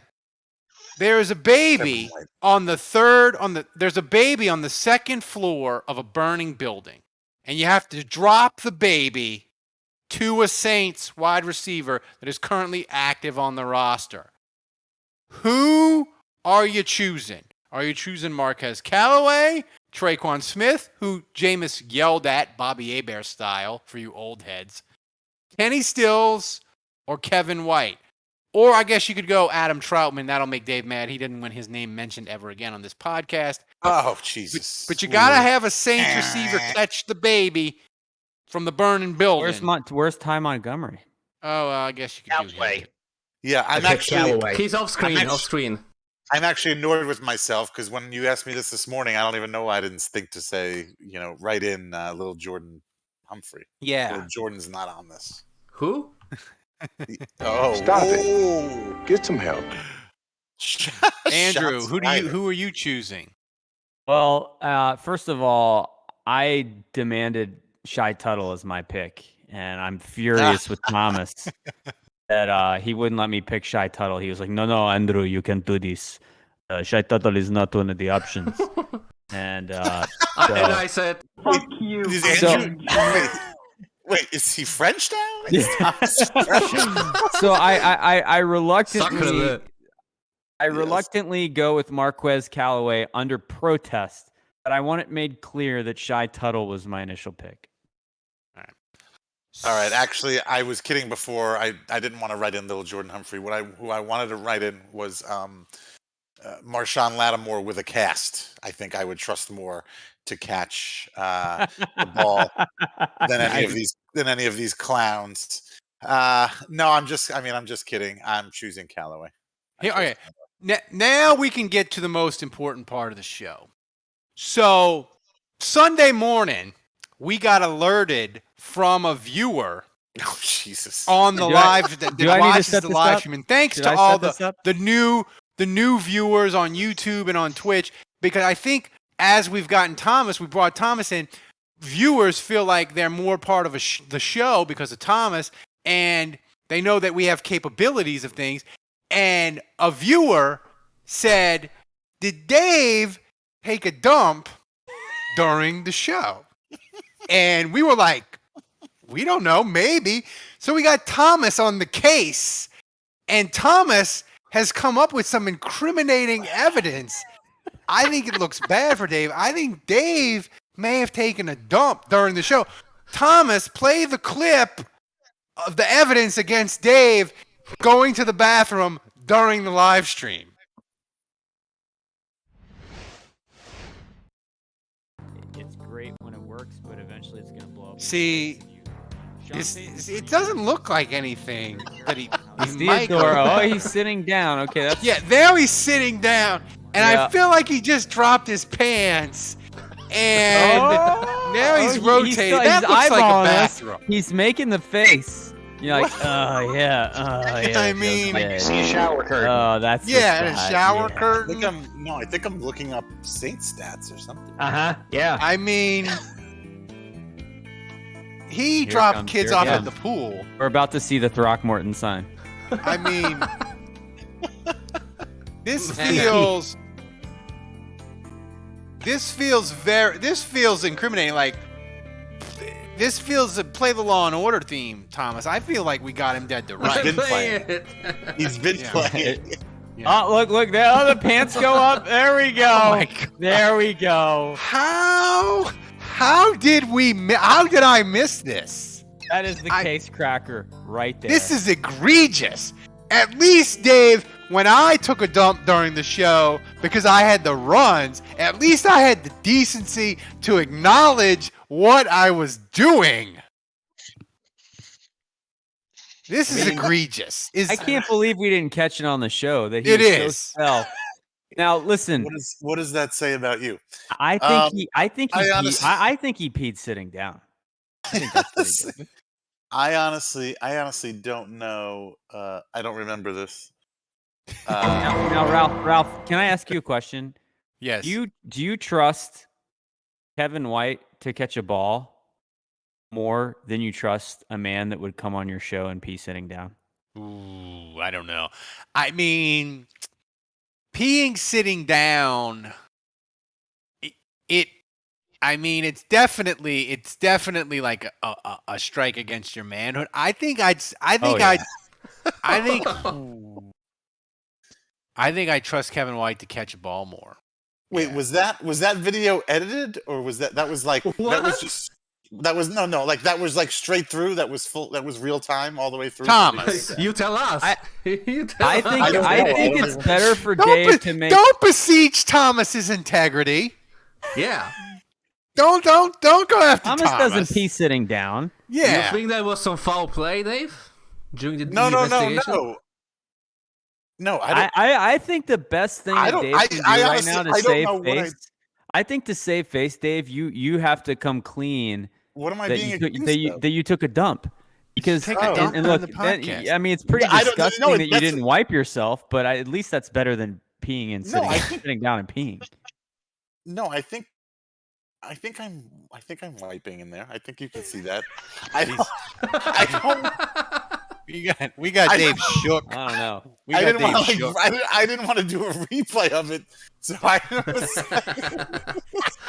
there is a baby on the there's a baby on the second floor of a burning building. And you have to drop the baby to a Saints wide receiver that is currently active on the roster. Who are you choosing? Are you choosing Marquez Callaway, Traquan Smith, who Jameis yelled at Bobby Hebert style for you old heads, Kenny Stills, or Kevin White? Or I guess you could go Adam Troutman. That'll make Dave mad. He didn't want his name mentioned ever again on this podcast. Oh, Jesus. But you got to have a Saints receiver catch the baby from the burning building. Where's Ty Montgomery? Oh, I guess you could do him. Yeah, I'm Okay, actually Callaway. He's off screen. Off screen. I'm actually annoyed with myself because when you asked me this morning, I don't even know why I didn't think to say, write in little Jordan Humphrey. Yeah. Little Jordan's not on this. Who? Oh, Stop it. Get some help. Andrew, Shots who fired. are you choosing? Well, first of all, I demanded Shy Tuttle as my pick, and I'm furious with Thomas that he wouldn't let me pick Shy Tuttle. He was like, "No, Andrew, you can't do this. Shy Tuttle is not one of the options." And And so, I said, Wait, "Fuck you." is So- Andrew, wait, is he French now? Is Thomas French? so I Sacre reluctantly go with Marquez Callaway under protest, but I want it made clear that Shy Tuttle was my initial pick. All right. Actually, I was kidding before. I didn't want to write in Little Jordan Humphrey. Who I wanted to write in was Marshawn Lattimore with a cast. I think I would trust more to catch the ball than any of these clowns. No, I'm just kidding. I'm choosing Callaway. Here, okay. Now we can get to the most important part of the show. So Sunday morning, we got alerted from a viewer Oh Jesus! on the Do I- live that do I need to watches set the this live up? stream. And thanks Should to I all set this up? the new viewers on YouTube and on Twitch, because I think as we've gotten Thomas, we brought Thomas in. Viewers feel like they're more part of the show because of Thomas, and they know that we have capabilities of things. And a viewer said, "Did Dave take a dump during the show?" And we were like, "We don't know, maybe." So we got Thomas on the case, and Thomas has come up with some incriminating evidence. I think it looks bad for Dave. I think Dave may have taken a dump during the show. Thomas, play the clip of the evidence against Dave going to the bathroom during the live stream. It's great when it works, but eventually it's gonna blow up. See, it doesn't look like anything that he might go. Theodore. Oh, he's sitting down. Okay, that's Yeah, there he's sitting down, and Yeah. I feel like he just dropped his pants, and now he's rotating. That looks like a eyeballing us. bathroom. He's making the face. You're like, oh yeah, I it feels mean- good. I see a shower curtain. Oh, that's Yeah, and a just shower yeah. curtain. I think I'm looking up Saints stats or something. Yeah. I mean, he Here dropped comes- kids here off it at comes. the pool. We're about to see the Throckmorton sign. I mean, this feels incriminating. Like, this feels a play the Law and Order theme, Thomas. I feel like we got him dead to Right. rights. been Play playing. it. He's been Yeah. playing. Yeah. Oh, look, there. Oh, the pants go up. There we go. Oh my God. There we go. How did I miss this? That is the case cracker right there. This is egregious. At least, Dave, when I took a dump during the show because I had the runs, at least I had the decency to acknowledge what I was doing. This is egregious. I can't believe we didn't catch it on the show. That he It was is. so swell. Now listen, What does that say about you? I think he peed sitting down. I think that's pretty good. I honestly don't know. I don't remember this. Now, Ralph, can I ask you a question? Yes. Do you trust Kevin White to catch a ball more than you trust a man that would come on your show and pee sitting down? Ooh, I don't know. I mean, peeing sitting down. It's definitely like a strike against your manhood. I think I trust Kevin White to catch a ball more. Wait, Yeah. was that video edited or was that was like that was What? just that was like that was like straight through, that was real time all the way through? Thomas. You tell us. You tell I us. think don't know. I I think don't it's know. better for Dave to make. Don't besiege Thomas's integrity. Yeah. Don't go after Thomas. Doesn't pee sitting down. Yeah. You think there was some foul play, Dave? During the No, investigation? no. I don't. I think the best thing I that don't- Dave can do I right honestly- now to I don't save know what face. I think to save face, Dave, you have to come clean What am I that being you took, accused of? that you took a dump. Because Take a dump and on look, the podcast. I mean, it's pretty I don't- disgusting no, that you that's- didn't wipe yourself, but at least that's better than peeing and No, sitting down and peeing. No, I think I'm wiping in there. I think you can see that. I don't. We got I- Dave shook. I don't know. We I got didn't Dave want to shook. I didn't want to do a replay of it, so I was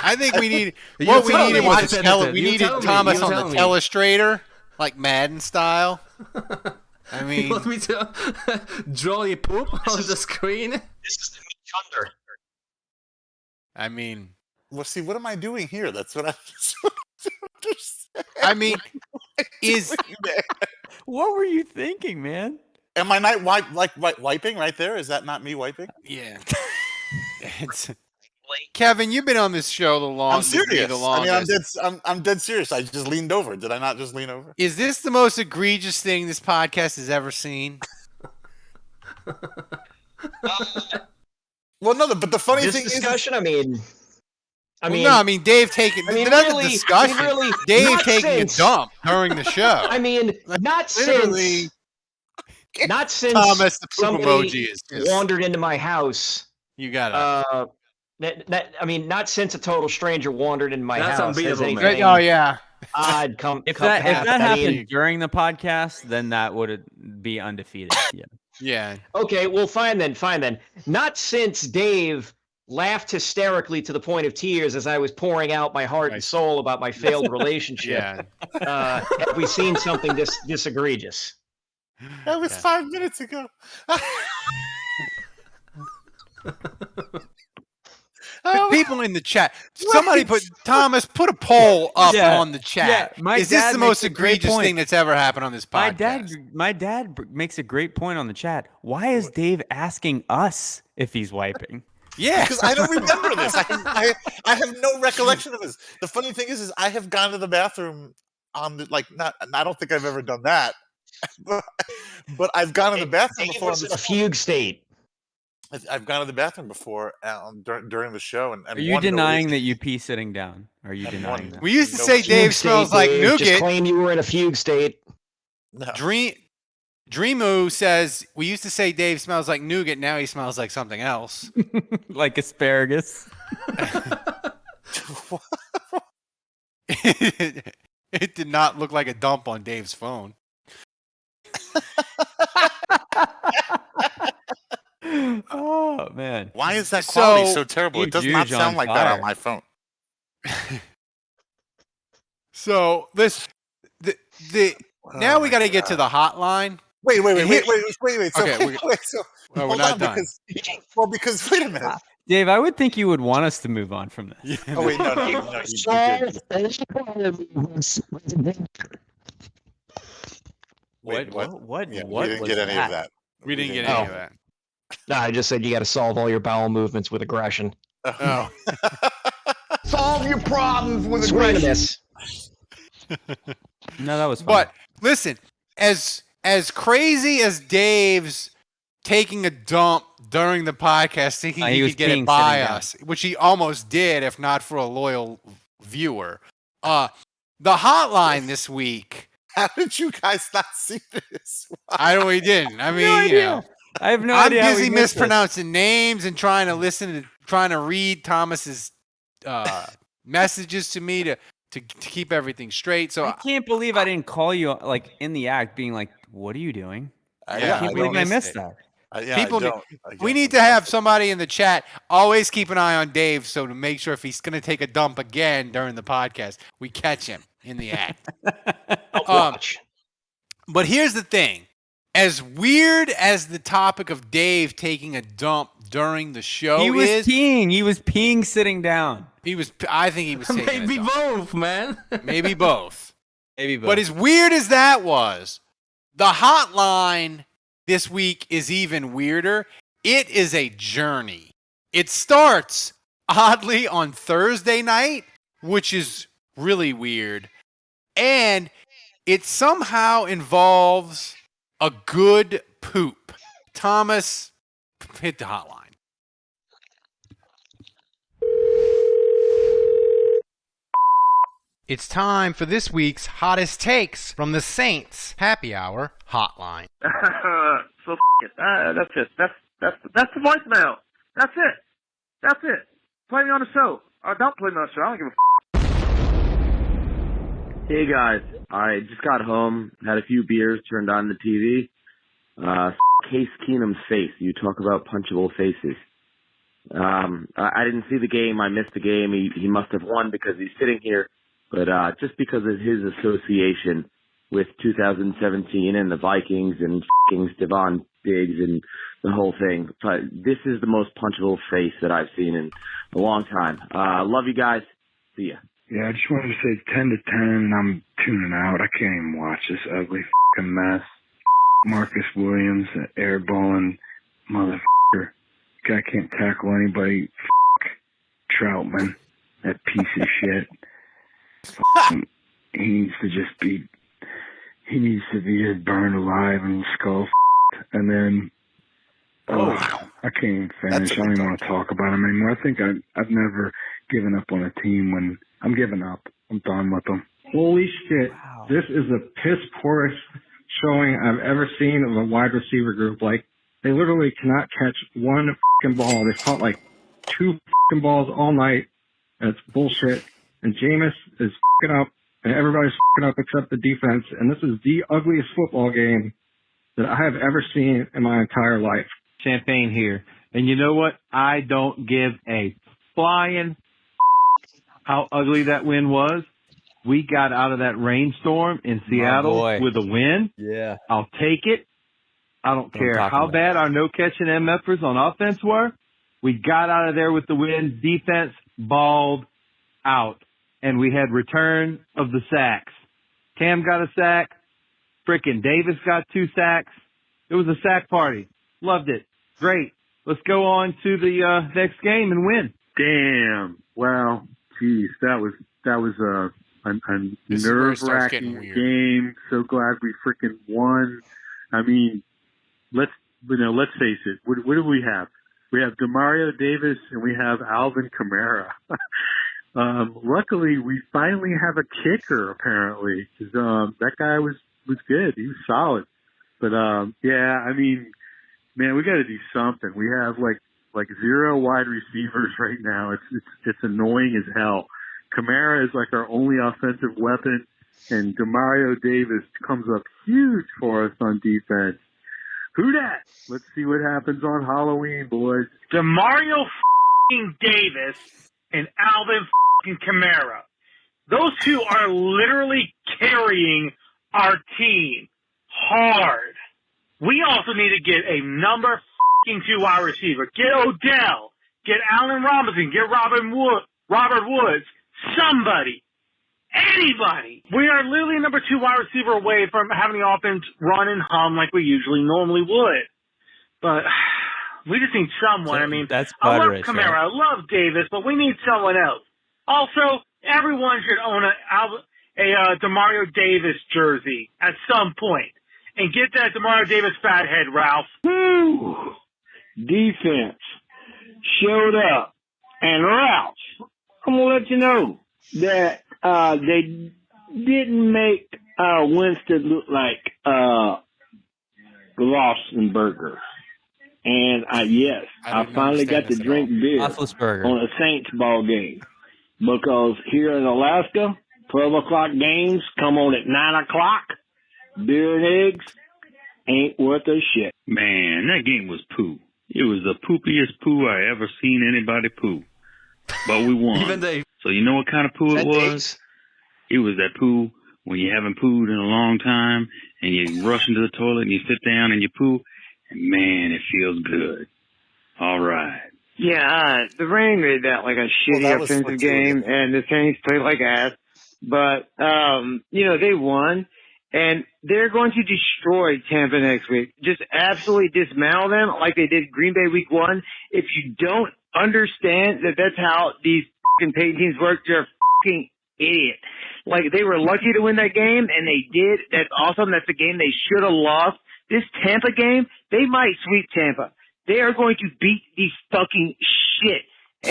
I think we need You what we tell needed me, was you tele, tell we me, needed you Thomas on tell the me. telestrator, like Madden style. I You mean, want me to draw your poop on the screen? This is the meat chunder. I mean, well. See, what am I doing here? That's what I don't understand. I mean, is What were you thinking, man? Am I not wiping right there? Is that not me wiping? yeah. It's, Kevin, you've been on this show the I'm longest. serious. The I mean, longest. I'm dead serious. I just leaned over. Did I not just lean over? Is this the most egregious thing this podcast has ever seen? Well, no, but the funny This thing discussion, I mean, No, I mean Dave taking. I mean, that's really- a discussion. really, Dave not taking since- a dump during the show. I mean, not Literally, since, not since Thomas, the poop somebody emoji is just, wandered into my house. you gotta. I mean, not since a total stranger wandered into my That's house. has unbeatable, man. anything Oh yeah. odd come. If come that happen. I happened mean, during the podcast, then that would be undefeated. Yeah. Yeah. okay, well, fine then. Not since Dave laughed hysterically to the point of tears as I was pouring out my heart and soul about my failed relationship. Yeah. Have we seen something this egregious? That was 5 minutes ago. The people in the chat. Somebody put put a poll up Yeah. on the chat. Yeah, my Is this dad the makes most a great egregious point. thing that's ever happened on this podcast? My dad makes a great point on the chat. Why is Dave asking us if he's wiping? Yeah. Because I don't remember this. I have no recollection of this. The funny thing is I have gone to the bathroom on the I don't think I've ever done that, but I've gone to the bathroom Dave before. was in a fugue state. I've gone to the bathroom before during the show, and Are you denying that you pee sitting down? Are you And denying one- that? We used to No, say fugue Dave smells like Dave. Just nougat. claim you were in a fugue state. No. Dreamu says we used to say Dave smells like nougat. Now he smells like something else. Like asparagus? It did not look like a dump on Dave's phone. Oh man. Why is that quality So, so terrible? you It does not Juge on sound like that on fire. my phone. So this the now we got to get to the hotline. Wait. So, Okay, so Oh, we're hold not on, done. because wait a minute. Dave, I would think you would want us to move on from this. Oh wait, no, Wait, what? What? Yeah, what we didn't was get any that? of that. We didn't get Oh. any of that. No, I just said you got to solve all your bowel movements with aggression. Oh. Solve your problems with Swing and a aggression. miss. No, that was fun. But listen, as crazy as Dave's taking a dump during the podcast, thinking He he was could get peeing it by sitting down. us, which he almost did, if not for a loyal viewer. The hotline this week. How did you guys not see this? We didn't. I mean, No you idea. know, I have no I'm idea. how we busy missed this. mispronouncing names and trying to read Thomas's messages to me to keep everything straight. So I can't believe I didn't call you like in the act, being like, "What are you doing?" I Yeah, can't I believe I missed missed it. that. People we need to have somebody in the chat always keep an eye on Dave, so to make sure if he's going to take a dump again during the podcast, we catch him in the act. Watch. But here's the thing. As weird as the topic of Dave taking a dump during the show He was is, peeing. He was peeing sitting down. I think he was taking a Maybe dump. both, man. Maybe both. Maybe both. But as weird as that was, the hotline this week is even weirder. It is a journey. It starts, oddly, on Thursday night, which is really weird. And it somehow involves a good poop. Thomas, hit the hotline. It's time for this week's hottest takes from the Saints Happy Hour Hotline. So it. That's it. That's the voicemail. That's it. Play me on the show. Or don't play me on the show. I don't give a Hey guys, I just got home, had a few beers, turned on the TV. Case Keenum's face. You talk about punchable faces. I didn't see the game. I missed the game. He must have won because he's sitting here. But just because of his association with 2017 and the Vikings and Stephon Diggs and the whole thing, but this is the most punchable face that I've seen in a long time. Love you guys. See ya. Yeah, I just wanted to say 10 to 10, and I'm tuning out. I can't even watch this ugly fucking mess. Marcus Williams, airballing motherfucker. Guy can't tackle anybody. Troutman, that piece of shit. He needs to be just burned alive and skull. And then, I can't even finish. I don't even want to talk about him anymore. I think I've never given up on a team when I'm giving up. I'm done with them. Holy shit. Wow. This is the piss poorest showing I've ever seen of a wide receiver group. Like, they literally cannot catch one fucking ball. They've caught like 2 fucking balls all night. That's bullshit. And Jameis is fucking up, and everybody's fucking up except the defense. And this is the ugliest football game that I have ever seen in my entire life. Champagne here. And you know what? I don't give a flying how ugly that win was. We got out of that rainstorm in Seattle with a win. Yeah. I'll take it. I don't care how bad our no-catching MFers on offense were. We got out of there with the win. Defense balled out. And we had return of the sacks. Cam got a sack. Frickin' Davis got 2 sacks. It was a sack party. Loved it. Great. Let's go on to the next game and win. Damn. Well, geez, that was a nerve-wracking game. So glad we freaking won. I mean, let's face it. What do we have? We have Demario Davis and we have Alvin Kamara. Luckily, we finally have a kicker. Apparently, 'cause that guy was good. He was solid. But yeah, I mean, man, we got to do something. We have like 0 wide receivers right now. It's annoying as hell. Kamara is like our only offensive weapon, and Demario Davis comes up huge for us on defense. Who dat? Let's see what happens on Halloween, boys. Demario Davis and Alvin Kamara. Those 2 are literally carrying our team hard. We also need to get a number 2 wide receiver. Get Odell. Get Allen Robinson. Get Robert Woods. Somebody. Anybody. We are literally number 2 wide receiver away from having the offense run and hum like we normally would. But we just need someone. I mean, I love Kamara. I love Davis, but we need someone else. Also, everyone should own a Demario Davis jersey at some point. And get that Demario Davis fathead, Ralph. Woo! Defense showed up. And Ralph, I'm going to let you know that they didn't make Winston look like Glossenberger. And yes, I finally got to drink beer on a Saints ball game. Because here in Alaska, 12 o'clock games come on at 9 o'clock. Beer and eggs ain't worth a shit. Man, that game was poo. It was the poopiest poo I ever seen anybody poo. But we won. So you know what kind of poo it was? It was that poo when you haven't pooed in a long time and you rush into the toilet and you sit down and you poo. And man, it feels good. All right. Yeah, the Rain made that like a shitty offensive game, and the Saints played like ass. But, they won, and they're going to destroy Tampa next week. Just absolutely dismantle them like they did Green Bay week 1. If you don't understand that that's how these fucking Peyton teams work, you're a fucking idiot. Like, they were lucky to win that game, and they did. That's awesome. That's a game they should have lost. This Tampa game, they might sweep Tampa. They are going to beat the fucking shit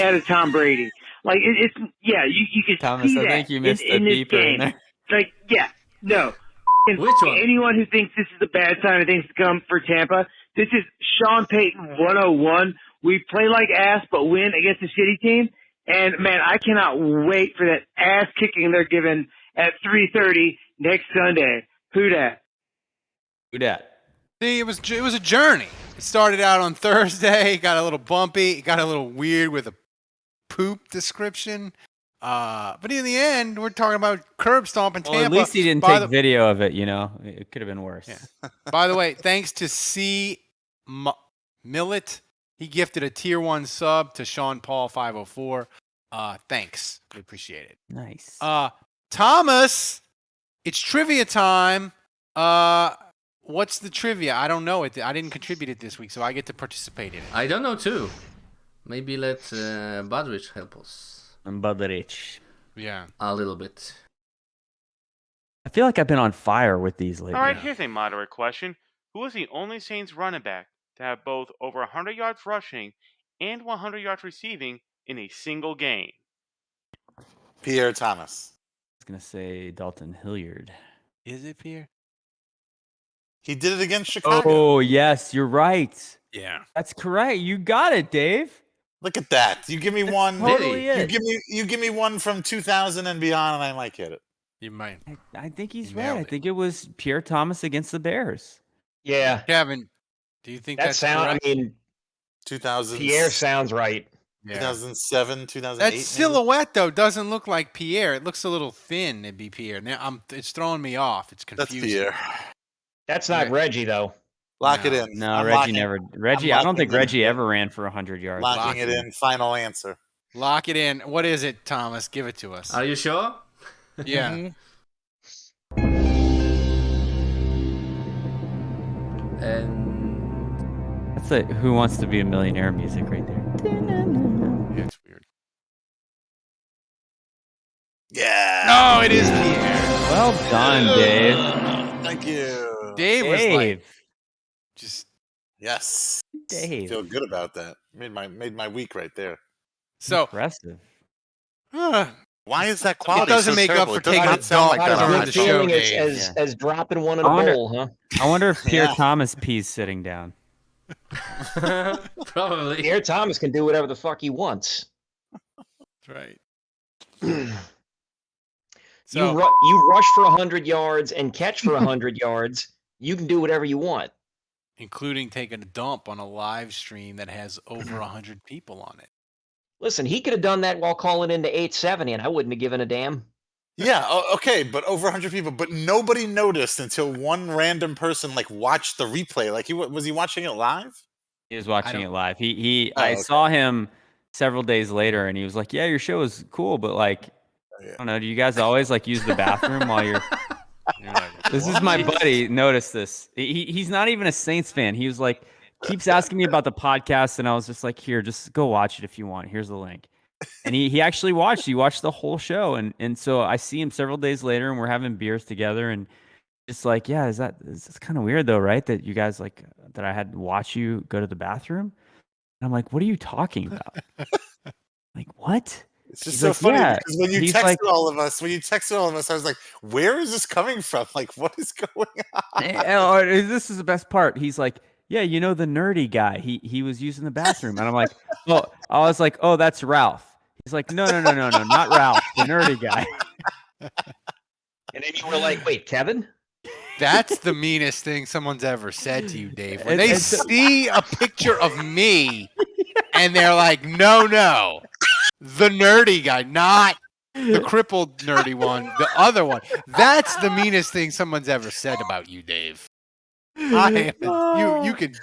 out of Tom Brady. Like it's you can Thomas, see I that think you missed in the this beeper in game. there. Like no. Which one? Anyone who thinks this is a bad time and thinks to come for Tampa, this is Sean Payton 101. We play like ass but win against a shitty team. And man, I cannot wait for that ass kicking they're giving at 3:30 next Sunday. Who dat? Who dat? See, it was a journey. It started out on Thursday, got a little bumpy, got a little weird with a poop description. But in the end, we're talking about curb stomping Tampa. Well, at least he didn't take video of it, It could have been worse. Yeah. By the way, thanks to C. Millet. He gifted a tier 1 sub to Sean Paul 504. Thanks. We appreciate it. Nice. Thomas, it's trivia time. What's the trivia? I don't know it. I didn't contribute it this week, so I get to participate in it. I don't know too. Maybe let Budrich help us. And Budrich. Yeah. A little bit. I feel like I've been on fire with these lately. All right, here's a moderate question. Who is the only Saints running back to have both over 100 yards rushing and 100 yards receiving in a single game? Pierre Thomas. I was going to say Dalton Hilliard. Is it Pierre? He did it against Chicago. Oh, yes, you're right. Yeah. That's correct. You got it, Dave. Look at that. You give me one. Totally You give me one from 2000 and beyond, and I might get it. You might. I think he's right. I think it was Pierre Thomas against the Bears. Yeah. Kevin, do you think that's sound? correct? I mean, 2000. Pierre sounds right. Yeah. 2007, 2008. That silhouette though doesn't look like Pierre. It looks a little thin. It'd be Pierre. Now it's throwing me off. It's confusing. That's Pierre. That's not Reggie though. Lock it in. No, I'm Reggie locking- never. I'm Reggie, I don't locking think it Reggie in. ever ran for 100 yards. Locking it in. Final answer. Lock it in. What is it, Thomas? Give it to us. Are you sure? Yeah. And That's like Who Wants to Be a Millionaire music right there. Yeah, it's weird. Yeah. No, it is Pierre. Well done, Dave. Thank you. Dave was like, just Yes. Dave. Feel good about that. Made my week right there. so. Impressive. Why is that quality? It doesn't so make up terrible? for It does taking not a sound dump like that. during on the my phone. show. Feeling it's Dave. as dropping one in a bowl, huh? I wonder if Pierre Yeah. Thomas pees sitting down. probably. Pierre Thomas can do whatever the fuck he wants. That's right. You rush for 100 yards and catch for 100 yards. You can do whatever you want. Including taking a dump on a live stream that has over 100 people on it. Listen, he could have done that while calling into 870, and I wouldn't have given a damn. Yeah, okay, but over 100 people, but nobody noticed until one random person watched the replay. Like was he watching it live? He was watching it live. Oh, I okay. saw him several days later, and he was like, "Yeah, your show is cool, but I don't know. Do you guys always use the bathroom while you're?" This is my buddy. Notice this. He's not even a Saints fan. He was like, keeps asking me about the podcast, and I was just like, "Here, just go watch it if you want. Here's the link." And he actually watched. He watched the whole show, and so I see him several days later, and we're having beers together, and it's like, yeah, it's kind of weird though, right? That you guys that I had to watch you go to the bathroom. And I'm like, what are you talking about? Like, what? It's just He's so like, funny yeah. because when you He's texted like- all of us, I was like, where is this coming from? What is going on? This is the best part. He's like, yeah, the nerdy guy. He was using the bathroom, and I'm like, oh, I was like, oh, that's Ralph. He's like, no, not Ralph, the nerdy guy. And then you were like, wait, Kevin? That's the meanest thing someone's ever said to you, Dave. When they see a picture of me and they're like, no, the nerdy guy, not the crippled nerdy one, the other one. That's the meanest thing someone's ever said about you, Dave. You could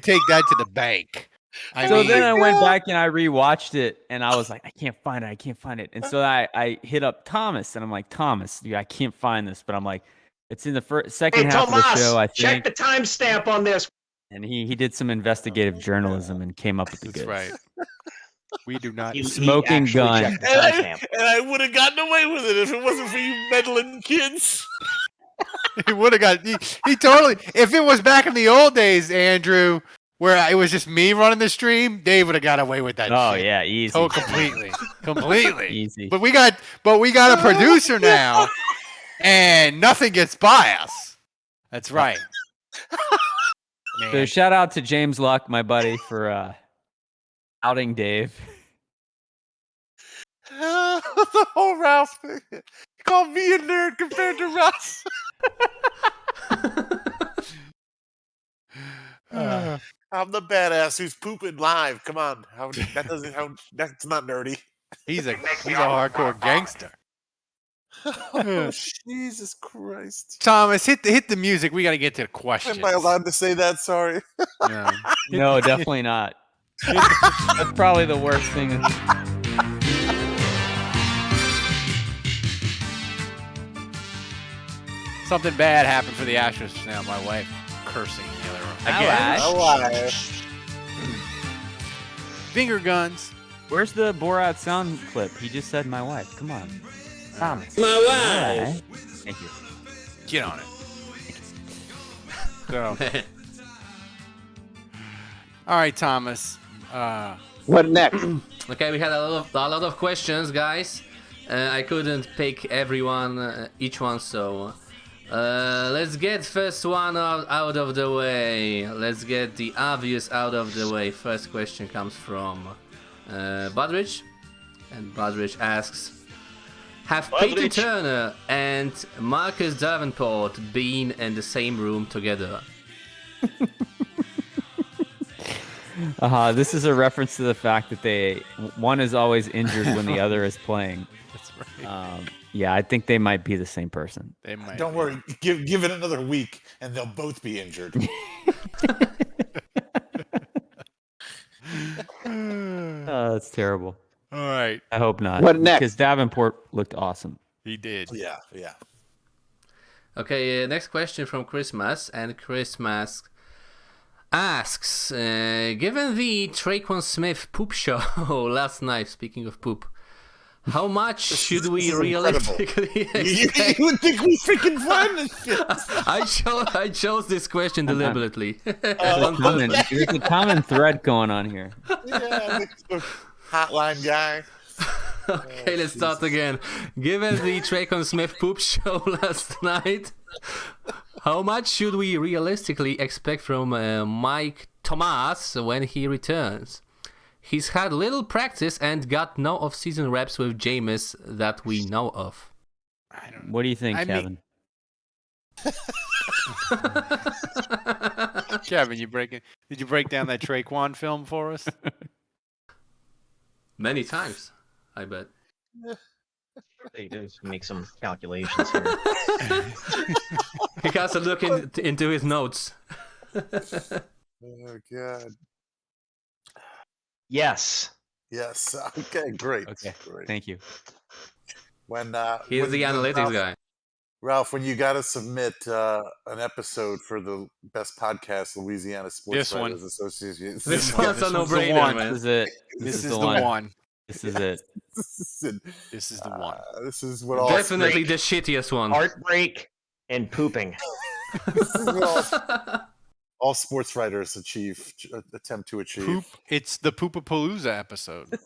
take that to the bank. Then I went back and I rewatched it, and I was like, I can't find it. And so I hit up Thomas, and I'm like, Thomas, dude, I can't find this, but I'm like, it's in the second half of the show, I think. Check the timestamp on this. And he did some investigative journalism and came up with the goods. That's right. We do not. Smoking gun. And I would have gotten away with it if it wasn't for you meddling kids. He would have got. He totally. If it was back in the old days, Andrew, where it was just me running the stream, Dave would have got away with that. Oh shit. yeah, easy. Oh, completely. Easy. But we got a producer now, and nothing gets by us. That's right. So shout out to James Luck, my buddy, for outing Dave. The whole Ralph thing. He called me a nerd compared to Russ. I'm the badass who's pooping live. Come on, that's not nerdy. He's a hardcore gangster. Oh, Jesus Christ! Thomas, hit the music. We got to get to the questions. Am I allowed to say that? Sorry. No, definitely not. That's probably the worst thing. Something bad happened for the Astros now. My wife cursing in the other room. Again? Finger guns. Where's the Borat sound clip? He just said my wife. Come on. Thomas. My wife. Thank you. Get on it. So. All right, Thomas. What next? Okay, we had a lot of questions, guys. I couldn't pick everyone, each one, so let's get first one out of the way. Let's get the obvious out of the way. First question comes from Budrich, and Budrich asks, have Peyton Turner and Marcus Davenport been in the same room together? This is a reference to the fact that one is always injured when the other is playing. That's right. Yeah, I think they might be the same person. They might. Don't worry. Give it another week, and they'll both be injured. That's terrible. All right. I hope not. What next? Because Davenport looked awesome. He did. Yeah. Okay, next question from Christmas, and Christmas asks, given the Traquan Smith poop show last night, speaking of poop, how much should we realistically expect? You would think we freaking find this shit. I chose this question deliberately. There's a common thread going on here. Yeah, hotline guy. Okay, let's start again. Given the Traquan Smith poop show last night, how much should we realistically expect from Mike Thomas when he returns? He's had little practice and got no off-season reps with Jameis that we know of. What do you think, Kevin? Kevin, did you break down that Traquan film for us? Many times, I bet. They do make some calculations here. He has to look into his notes. Oh, God. Yes. Okay, great. Okay, great. Thank you. He's the analytics guy. Ralph, when you got to submit an episode for the best podcast, Louisiana Sports Writers Association. This one's a no-brainer, man. This is it. This is the one. This is it. This is the one. This is what all definitely the shittiest one. Heartbreak and pooping. This is what all sports writers attempt to achieve. Poop. It's the Poopapalooza episode.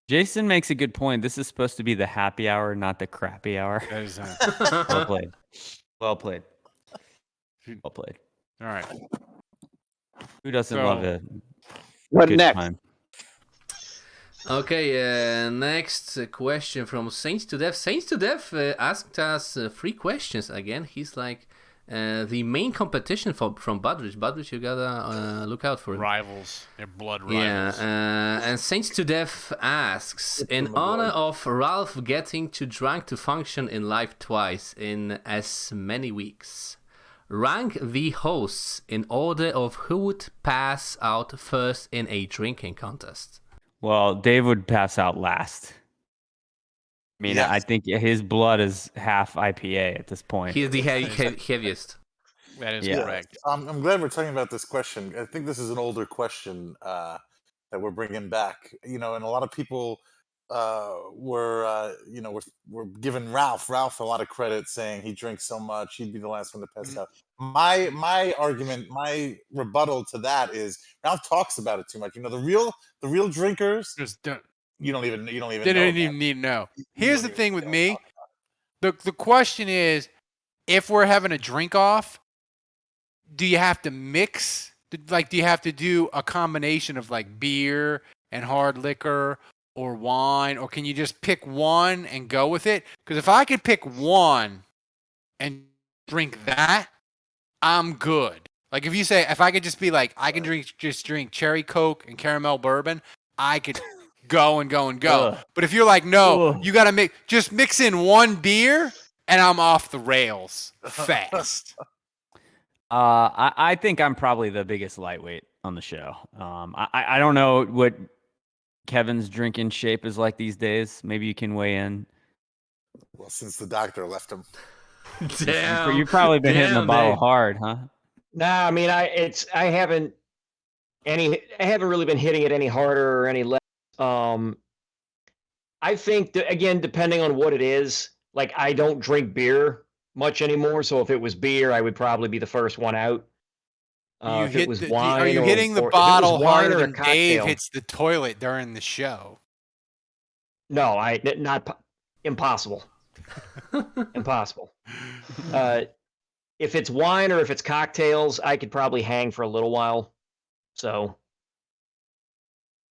Jason makes a good point. This is supposed to be the happy hour, not the crappy hour. Well played. Well played. Well played. All right. Who doesn't love it? What good next? Time. Okay, next question from Saints to Death. Saints to Death asked us 3 questions again. He's like, the main competition from Budrich. Budrich, you gotta look out for it. Rivals. They're blood rivals. Yeah, and Saints to Death asks, in honor of Ralph getting too drunk to function in life twice in as many weeks, rank the hosts in order of who would pass out first in a drinking contest. Well, Dave would pass out last. I mean, Yes. I think his blood is half IPA at this point. He's the heaviest. That is Yeah. correct. I'm glad we're talking about this question. I think this is an older question that we're bringing back. You know, and a lot of people we're giving Ralph a lot of credit, saying he drinks so much, he'd be the last one to pass out. My argument, my rebuttal to that is Ralph talks about it too much. The real drinkers just don't. You don't even They know. didn't even need to know. Here's the thing with me. The question is, if we're having a drink off, do you have to mix? Like, do you have to do a combination of like beer and hard liquor or wine, or can you just pick one and go with it? Because if I could pick one and drink that, I'm good. Like, if I could just be like, I can just drink cherry Coke and caramel bourbon, I could go and go and go. Ugh. But if you're like, no, Ugh. you got to just mix in one beer, and I'm off the rails fast. I think I'm probably the biggest lightweight on the show. I don't know what Kevin's drinking shape is like these days. Maybe you can weigh in. Well, since the doctor left him. Damn. You've probably been hitting the bottle hard, huh? Nah, I mean, I haven't really been hitting it any harder or any less. I think that, again, depending on what it is, like, I don't drink beer much anymore. So if it was beer, I would probably be the first one out. If it was wine, are you hitting the bottle harder than Dave hits the toilet during the show? No, not impossible. Impossible. If it's wine or if it's cocktails, I could probably hang for a little while. So,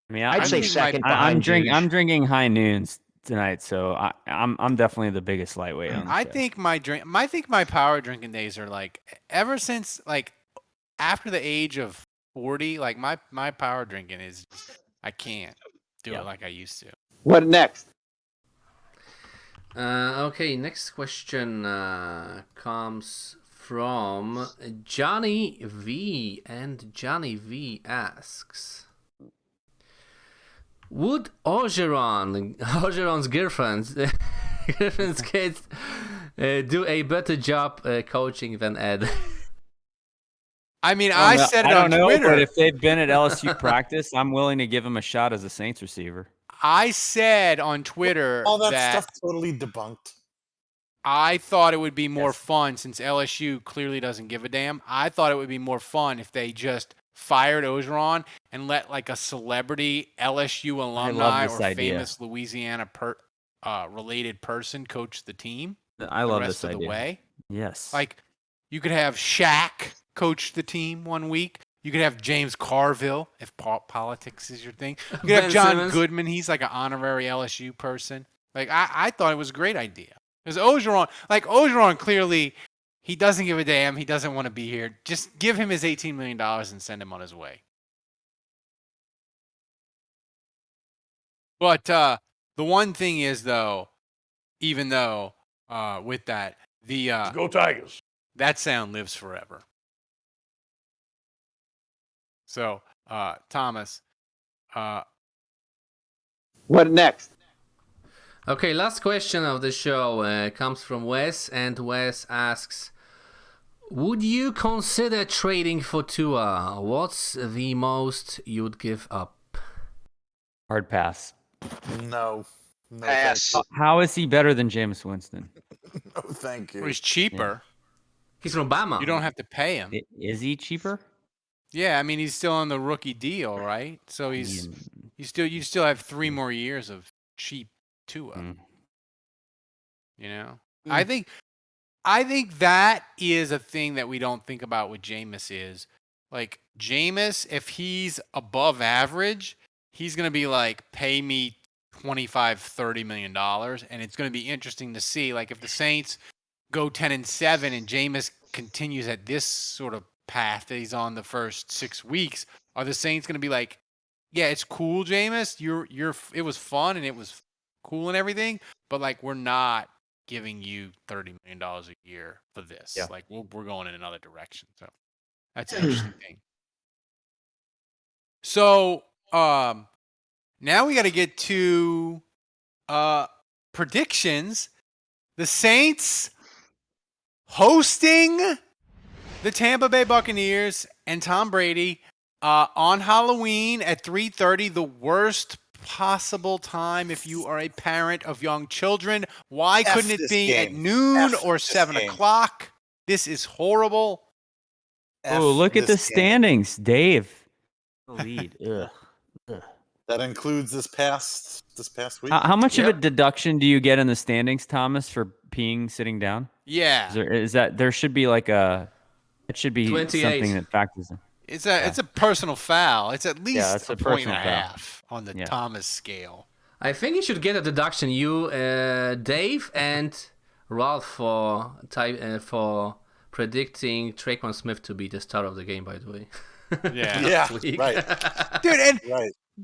I mean, I'd say second. I'm drinking high noons tonight, so I'm definitely the biggest lightweight on the show. I think my power drinking days are like ever since like after the age of 40. Like my power drinking is I can't do it like I used to. What next? Okay, next question comes from Johnny V, and Johnny V asks, would Orgeron's girlfriend's kids do a better job coaching than Ed? I mean, I said it on Twitter. But if they've been at LSU practice, I'm willing to give them a shot as a Saints receiver. I said on Twitter all that stuff totally debunked. I thought it would be more fun, since LSU clearly doesn't give a damn. I thought it would be more fun if they just fired Orgeron and let like a celebrity LSU alumni or famous Louisiana related person coach the team. I love the rest this of idea. The way. Yes. Like you could have Shaq coach the team one week. You could have James Carville, if politics is your thing. You could have John Simmons. Goodman. He's like an honorary LSU person. Like I thought it was a great idea. Because Orgeron clearly, he doesn't give a damn. He doesn't want to be here. Just give him his $18 million and send him on his way. But the one thing is, though, even though with that, the Go Tigers. That sound lives forever. So, Thomas. What next? Okay, last question of the show comes from Wes, and Wes asks, would you consider trading for Tua? What's the most you'd give up? Hard pass. No. Pass. How is he better than Jameis Winston? No, thank you. Well, he's cheaper. He's from Bama. You don't have to pay him. Is he cheaper? Yeah, I mean he's still on the rookie deal, right? So you still have 3 more years of cheap Tua. You know, I think that is a thing that we don't think about with Jameis is like Jameis, if he's above average, he's gonna be like, pay me $25-30 million, and it's gonna be interesting to see like if the Saints go 10-7 and Jameis continues at this sort of path that he's on the first 6 weeks, are the Saints gonna be like, yeah, it's cool, Jameis, it was fun and it was cool and everything, but like we're not giving you $30 million a year for this. Yeah. Like we're going in another direction. So that's an interesting thing. So now we got to get to predictions. The Saints hosting the Tampa Bay Buccaneers and Tom Brady on Halloween at 3:30, the worst possible time if you are a parent of young children? Why F couldn't it this be at game. noon F or this 7 game. o'clock? This is horrible. Oh, look at the standings, Dave. The lead. Ugh. That includes this past week. How much of a deduction do you get in the standings, Thomas, for peeing sitting down? Yeah. Is that there should be like a it should be 28. something that factors in. It's a personal foul. It's at least it's a a point and a personal foul. half on the Thomas scale. I think you should get a deduction, you, Dave, and Ralph for predicting Traquan Smith to be the star of the game. By the way. Yeah. Right. Dude, and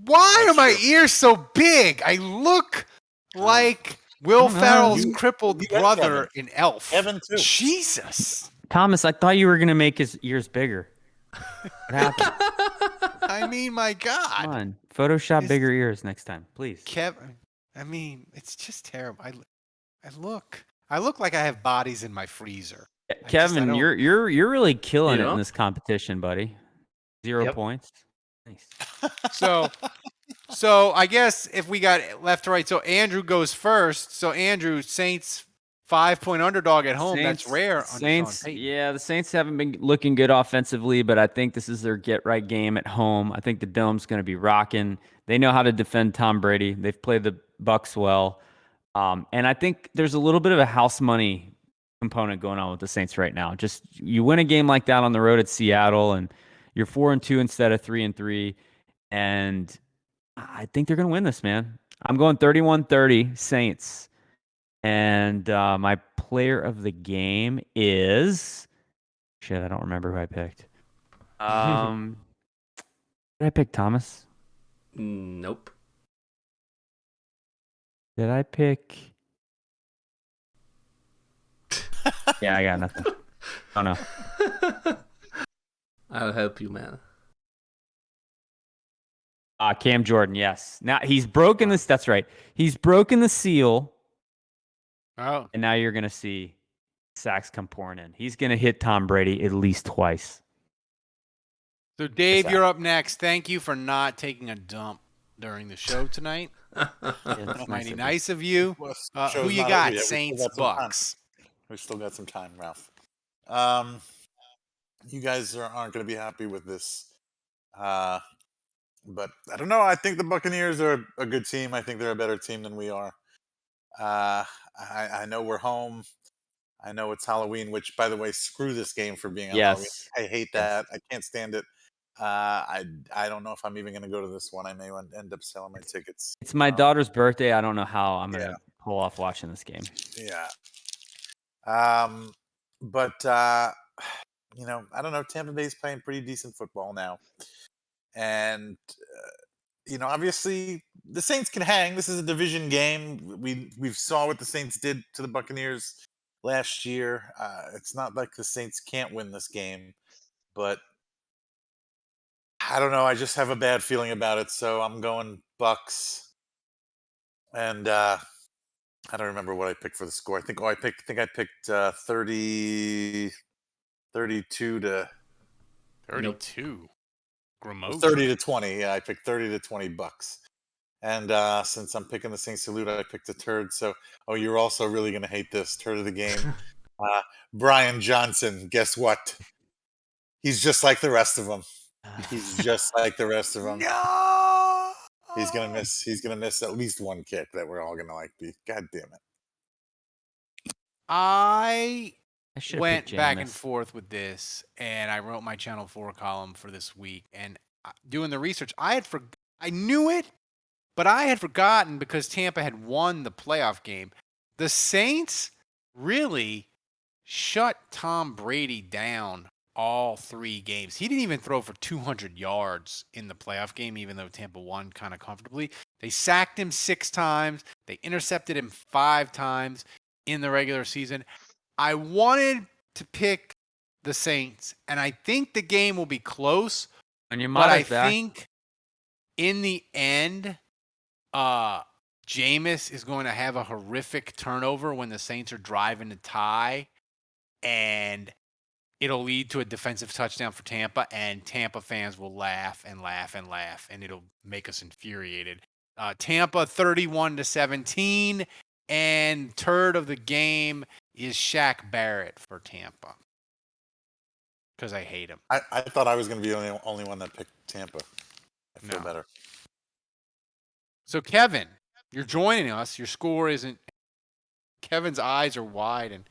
why are my ears so big? I look like Will Ferrell's crippled brother in Elf. Evan too. Jesus. Thomas, I thought you were gonna make his ears bigger. What happened? I mean, my God. Come on, Photoshop bigger ears next time, please. Kevin, I mean, it's just terrible. I look like I have bodies in my freezer. Kevin, you're really killing it in this competition, buddy. 0 points. Nice. So I guess if we got left to right, so Andrew goes first. So Andrew, Saints 5-point underdog at home. That's rare. Saints, the Saints haven't been looking good offensively, but I think this is their get-right game at home. I think the Dome's going to be rocking. They know how to defend Tom Brady. They've played the Bucs well. And I think there's a little bit of a house money component going on with the Saints right now. Just you win a game like that on the road at Seattle, and you're 4-2 instead of 3-3. And I think they're going to win this, man. I'm going 31-30 Saints. And my player of the game is I don't remember who I picked. Did I pick Thomas? Nope. Did I pick? Yeah, I got nothing. Oh no. I'll help you, man. Cam Jordan, yes. Now he's broken this. That's right. He's broken the seal. Oh. And now you're gonna see sacks come pouring in. He's gonna hit Tom Brady at least twice. So Dave, you're up next. Thank you for not taking a dump during the show tonight. That's mighty nice of you. Who you got? Saints, Bucks. We've still got some time, Ralph. You guys aren't going to be happy with this. But I don't know. I think the Buccaneers are a good team. I think they're a better team than we are. I know we're home. I know it's Halloween, which, by the way, screw this game for being on Halloween. I hate that. I can't stand it. I don't know if I'm even going to go to this one. I may end up selling my tickets. It's my daughter's birthday. I don't know how I'm going to pull off watching this game. Yeah. But you know, I don't know. Tampa Bay's playing pretty decent football now. And, you know, obviously the Saints can hang. This is a division game. We saw what the Saints did to the Buccaneers last year. It's not like the Saints can't win this game, but I don't know. I just have a bad feeling about it. So I'm going Bucks. And I don't remember what I picked for the score. I think I picked 32 to 32. 30 to 20. Yeah, I picked 30 to 20 bucks. And since I'm picking the Saints salute, I picked a turd. So, you're also really going to hate this turd of the game. Brian Johnson, guess what? He's just like the rest of them. He's just like the rest of them. No! He's going to miss at least one kick that we're all going to be. God damn it. I went back and forth with this, and I wrote my Channel 4 column for this week. And doing the research, I knew it, but I had forgotten because Tampa had won the playoff game. The Saints really shut Tom Brady down all 3 games. He didn't even throw for 200 yards in the playoff game, even though Tampa won kind of comfortably. They sacked him 6 times. They intercepted him 5 times in the regular season. I wanted to pick the Saints, and I think the game will be close. But I think in the end, Jameis is going to have a horrific turnover when the Saints are driving to tie, and it'll lead to a defensive touchdown for Tampa, and Tampa fans will laugh and laugh and laugh, and it'll make us infuriated. Tampa 31-17, and third of the game is Shaq Barrett for Tampa because I hate him. I thought I was going to be the only one that picked Tampa. I feel better. So Kevin, you're joining us. Your score isn't. Kevin's eyes are wide and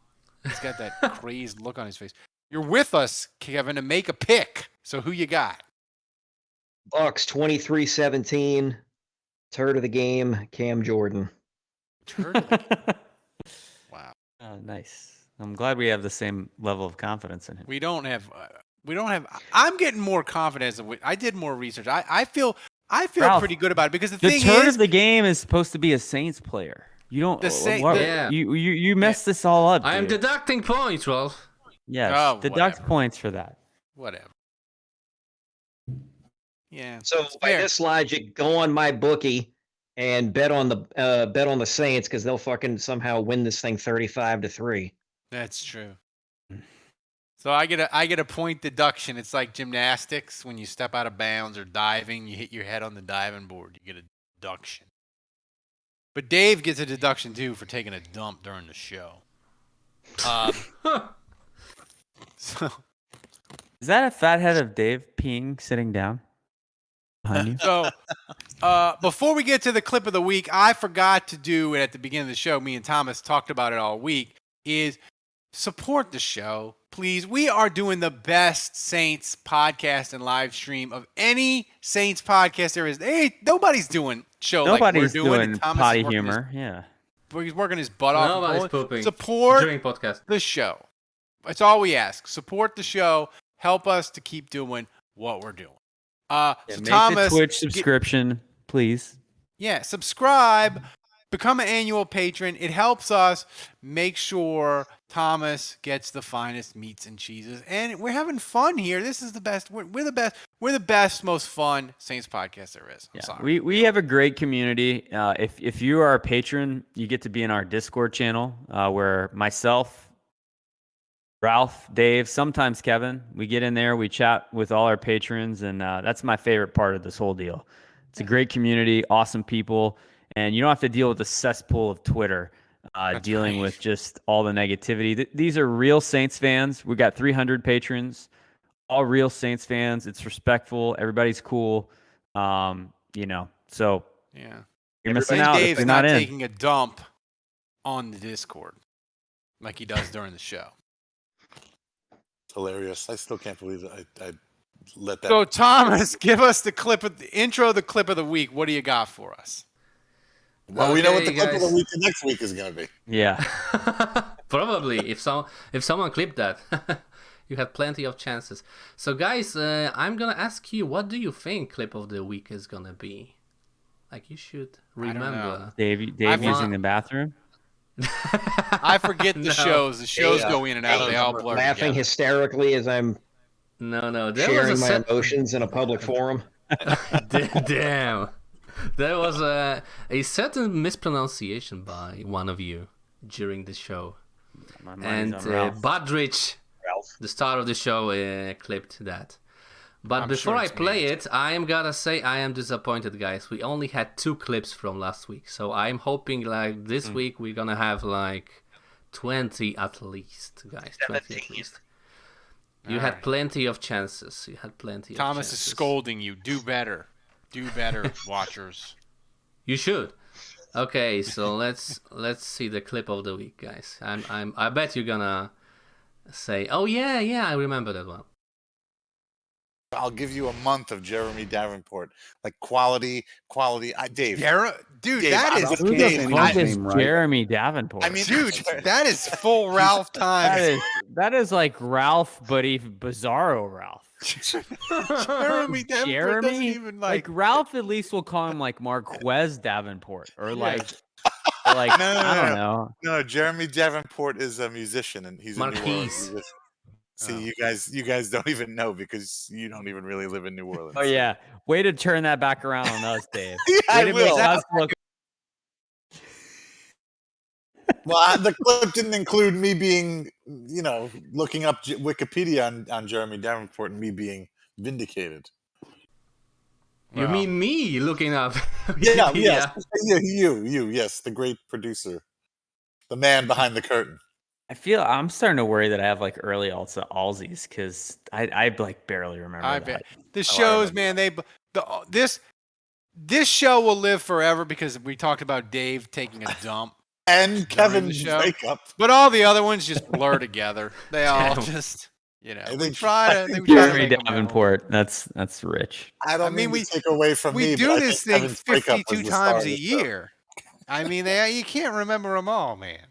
he's got that crazed look on his face. You're with us, Kevin, to make a pick. So who you got? Bucks 23-17. Third of the game, Cam Jordan. Wow. Oh, nice. I'm glad we have the same level of confidence in him. We don't have. I'm getting more confidence. I did more research. I feel Ralph, pretty good about it because the third thing is, of the game is supposed to be a Saints player. You don't. You messed this all up. I am dude. deducting points, Rolf. Yes, deduct points for that. Whatever. Yeah. So by this logic, go on my bookie and bet on the Saints because they'll fucking somehow win this thing 35-3. That's true. So I get a point deduction. It's like gymnastics when you step out of bounds or diving, you hit your head on the diving board, you get a deduction. But Dave gets a deduction too for taking a dump during the show. So Is that a fat head of Dave peeing sitting down behind you? So, before we get to the clip of the week, I forgot to do it at the beginning of the show. Me and Thomas talked about it all week. Is support the show, please. We are doing the best Saints podcast and live stream of any Saints podcast there is. Nobody's doing show Nobody's like we're doing. doing potty humor. He's working his butt off. Nobody's pooping Support during podcast. the show. That's all we ask. Support the show. Help us to keep doing what we're doing. So make Thomas, the Twitch subscription, please. Yeah, subscribe, become an annual patron. It helps us make sure Thomas gets the finest meats and cheeses, and we're having fun here. This is the best. We're the best. We're the best, most fun Saints podcast there is. I'm sorry. We have a great community. If you are a patron, you get to be in our Discord channel where myself, Ralph, Dave, sometimes Kevin, we get in there, we chat with all our patrons, and that's my favorite part of this whole deal. It's a great community, awesome people, and you don't have to deal with the cesspool of Twitter dealing with just all the negativity. These are real Saints fans. We got 300 patrons, all real Saints fans. It's respectful. Everybody's cool. So Yeah. you're missing out if Dave's you're not in. taking a dump on the Discord like he does during the show. Hilarious. I still can't believe that I let that. So Thomas, give us the clip of the clip of the week. What do you got for us? Well, we know what the clip of the week next week is going to be. Yeah. Probably if someone clipped that. You had plenty of chances. So guys, I'm gonna ask you, what do you think clip of the week is gonna be? Like, you should remember. Dave using the bathroom. I forget the shows. The shows go in and out. They all blur laughing together. hysterically as I'm sharing my emotions in a public forum. Damn. There was a certain mispronunciation by one of you during the show. And Budrich, the star of the show, clipped that. But before I play it, I am gonna say I am disappointed, guys. We only had 2 clips from last week. So I'm hoping like this week we're gonna have like 20 at least, guys. 20 at least. You had plenty of chances. Thomas is scolding you. Do better. Do better, watchers. You should. Okay, so let's see the clip of the week, guys. I bet you're gonna say, "Oh yeah, I remember that one." I'll give you a month of Jeremy Davenport, like quality. Dave, dude, Dave, that is Jeremy Davenport. I mean, dude, that is full Ralph time. That is like Ralph, but even Bizarro Ralph. Jeremy Davenport doesn't even like Ralph. At least will call him like Marquez Davenport or like No, I don't know. No, Jeremy Davenport is a musician, and he's a New Orleans musician. See, you guys don't even know because you don't even really live in New Orleans. Oh yeah, way to turn that back around on us, Dave. I will. Well, the clip didn't include me being, looking up Wikipedia on Jeremy Davenport and me being vindicated. You mean me looking up? Yeah, yes. You, yes, the great producer, the man behind the curtain. I'm starting to worry that I have like early Allsies because I like barely remember that. The shows, man, this show will live forever because we talked about Dave taking a dump and Kevin's breakup, but all the other ones just blur together. They all just, they try to Jeremy make them Davenport. That's rich. I mean, we take away from we me. do this thing Kevin's breakup was 52 the star times of a the show. year. I mean, you can't remember them all, man.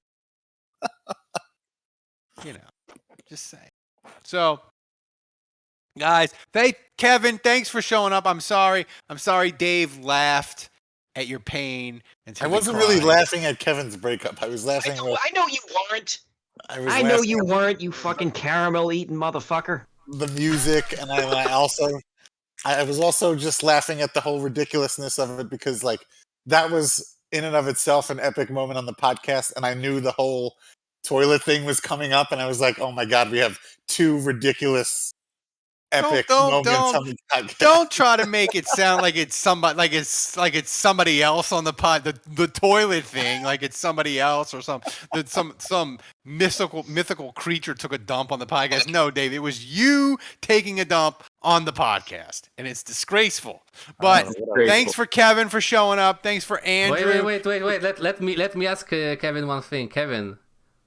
Just say. So, guys, Kevin, thanks for showing up. I'm sorry Dave laughed at your pain. I wasn't really laughing at Kevin's breakup. I was laughing. I know you weren't. I know you weren't, you fucking caramel eating motherfucker. The music, and I was also just laughing at the whole ridiculousness of it because, like, that was in and of itself an epic moment on the podcast, and I knew the whole toilet thing was coming up, and I was like, "Oh my god, we have two ridiculous, epic moments on the podcast." Don't try to make it sound like it's somebody, like it's somebody else on the pod. The toilet thing, like it's somebody else or some mythical creature took a dump on the podcast. No, Dave, it was you taking a dump on the podcast, and it's disgraceful. But thanks for Kevin for showing up. Thanks for Andrew. Wait. Let me ask Kevin one thing. Kevin,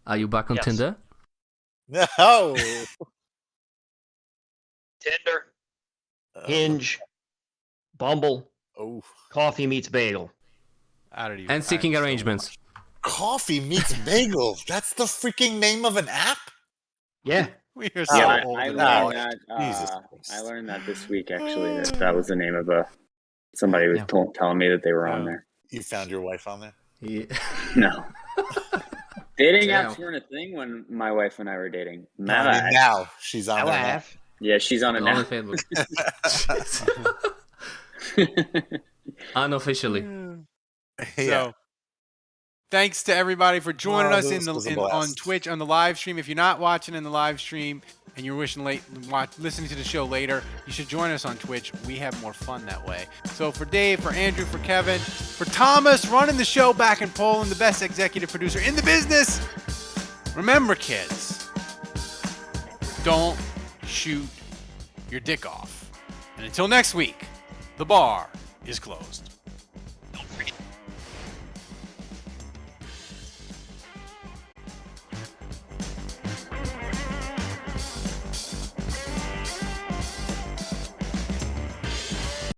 are you back on Tinder? No. Tinder, Hinge, Bumble, Coffee Meets Bagel. And Seeking Arrangements. Coffee Meets Bagel. That's the freaking name of an app? Yeah. We are so old. I learned that this week, actually. That was the name of somebody was telling me that they were on there. You found your wife on there? Yeah. No. Dating apps weren't a thing when my wife and I were dating. Now she's on there now. Yeah, she's on it now. On Facebook. Unofficially. So, thanks to everybody for joining us on Twitch on the live stream. If you're not watching in the live stream and you're listening to the show later, you should join us on Twitch. We have more fun that way. So for Dave, for Andrew, for Kevin, for Thomas running the show back in Poland, the best executive producer in the business, remember, kids, don't shoot your dick off. And until next week, the bar is closed.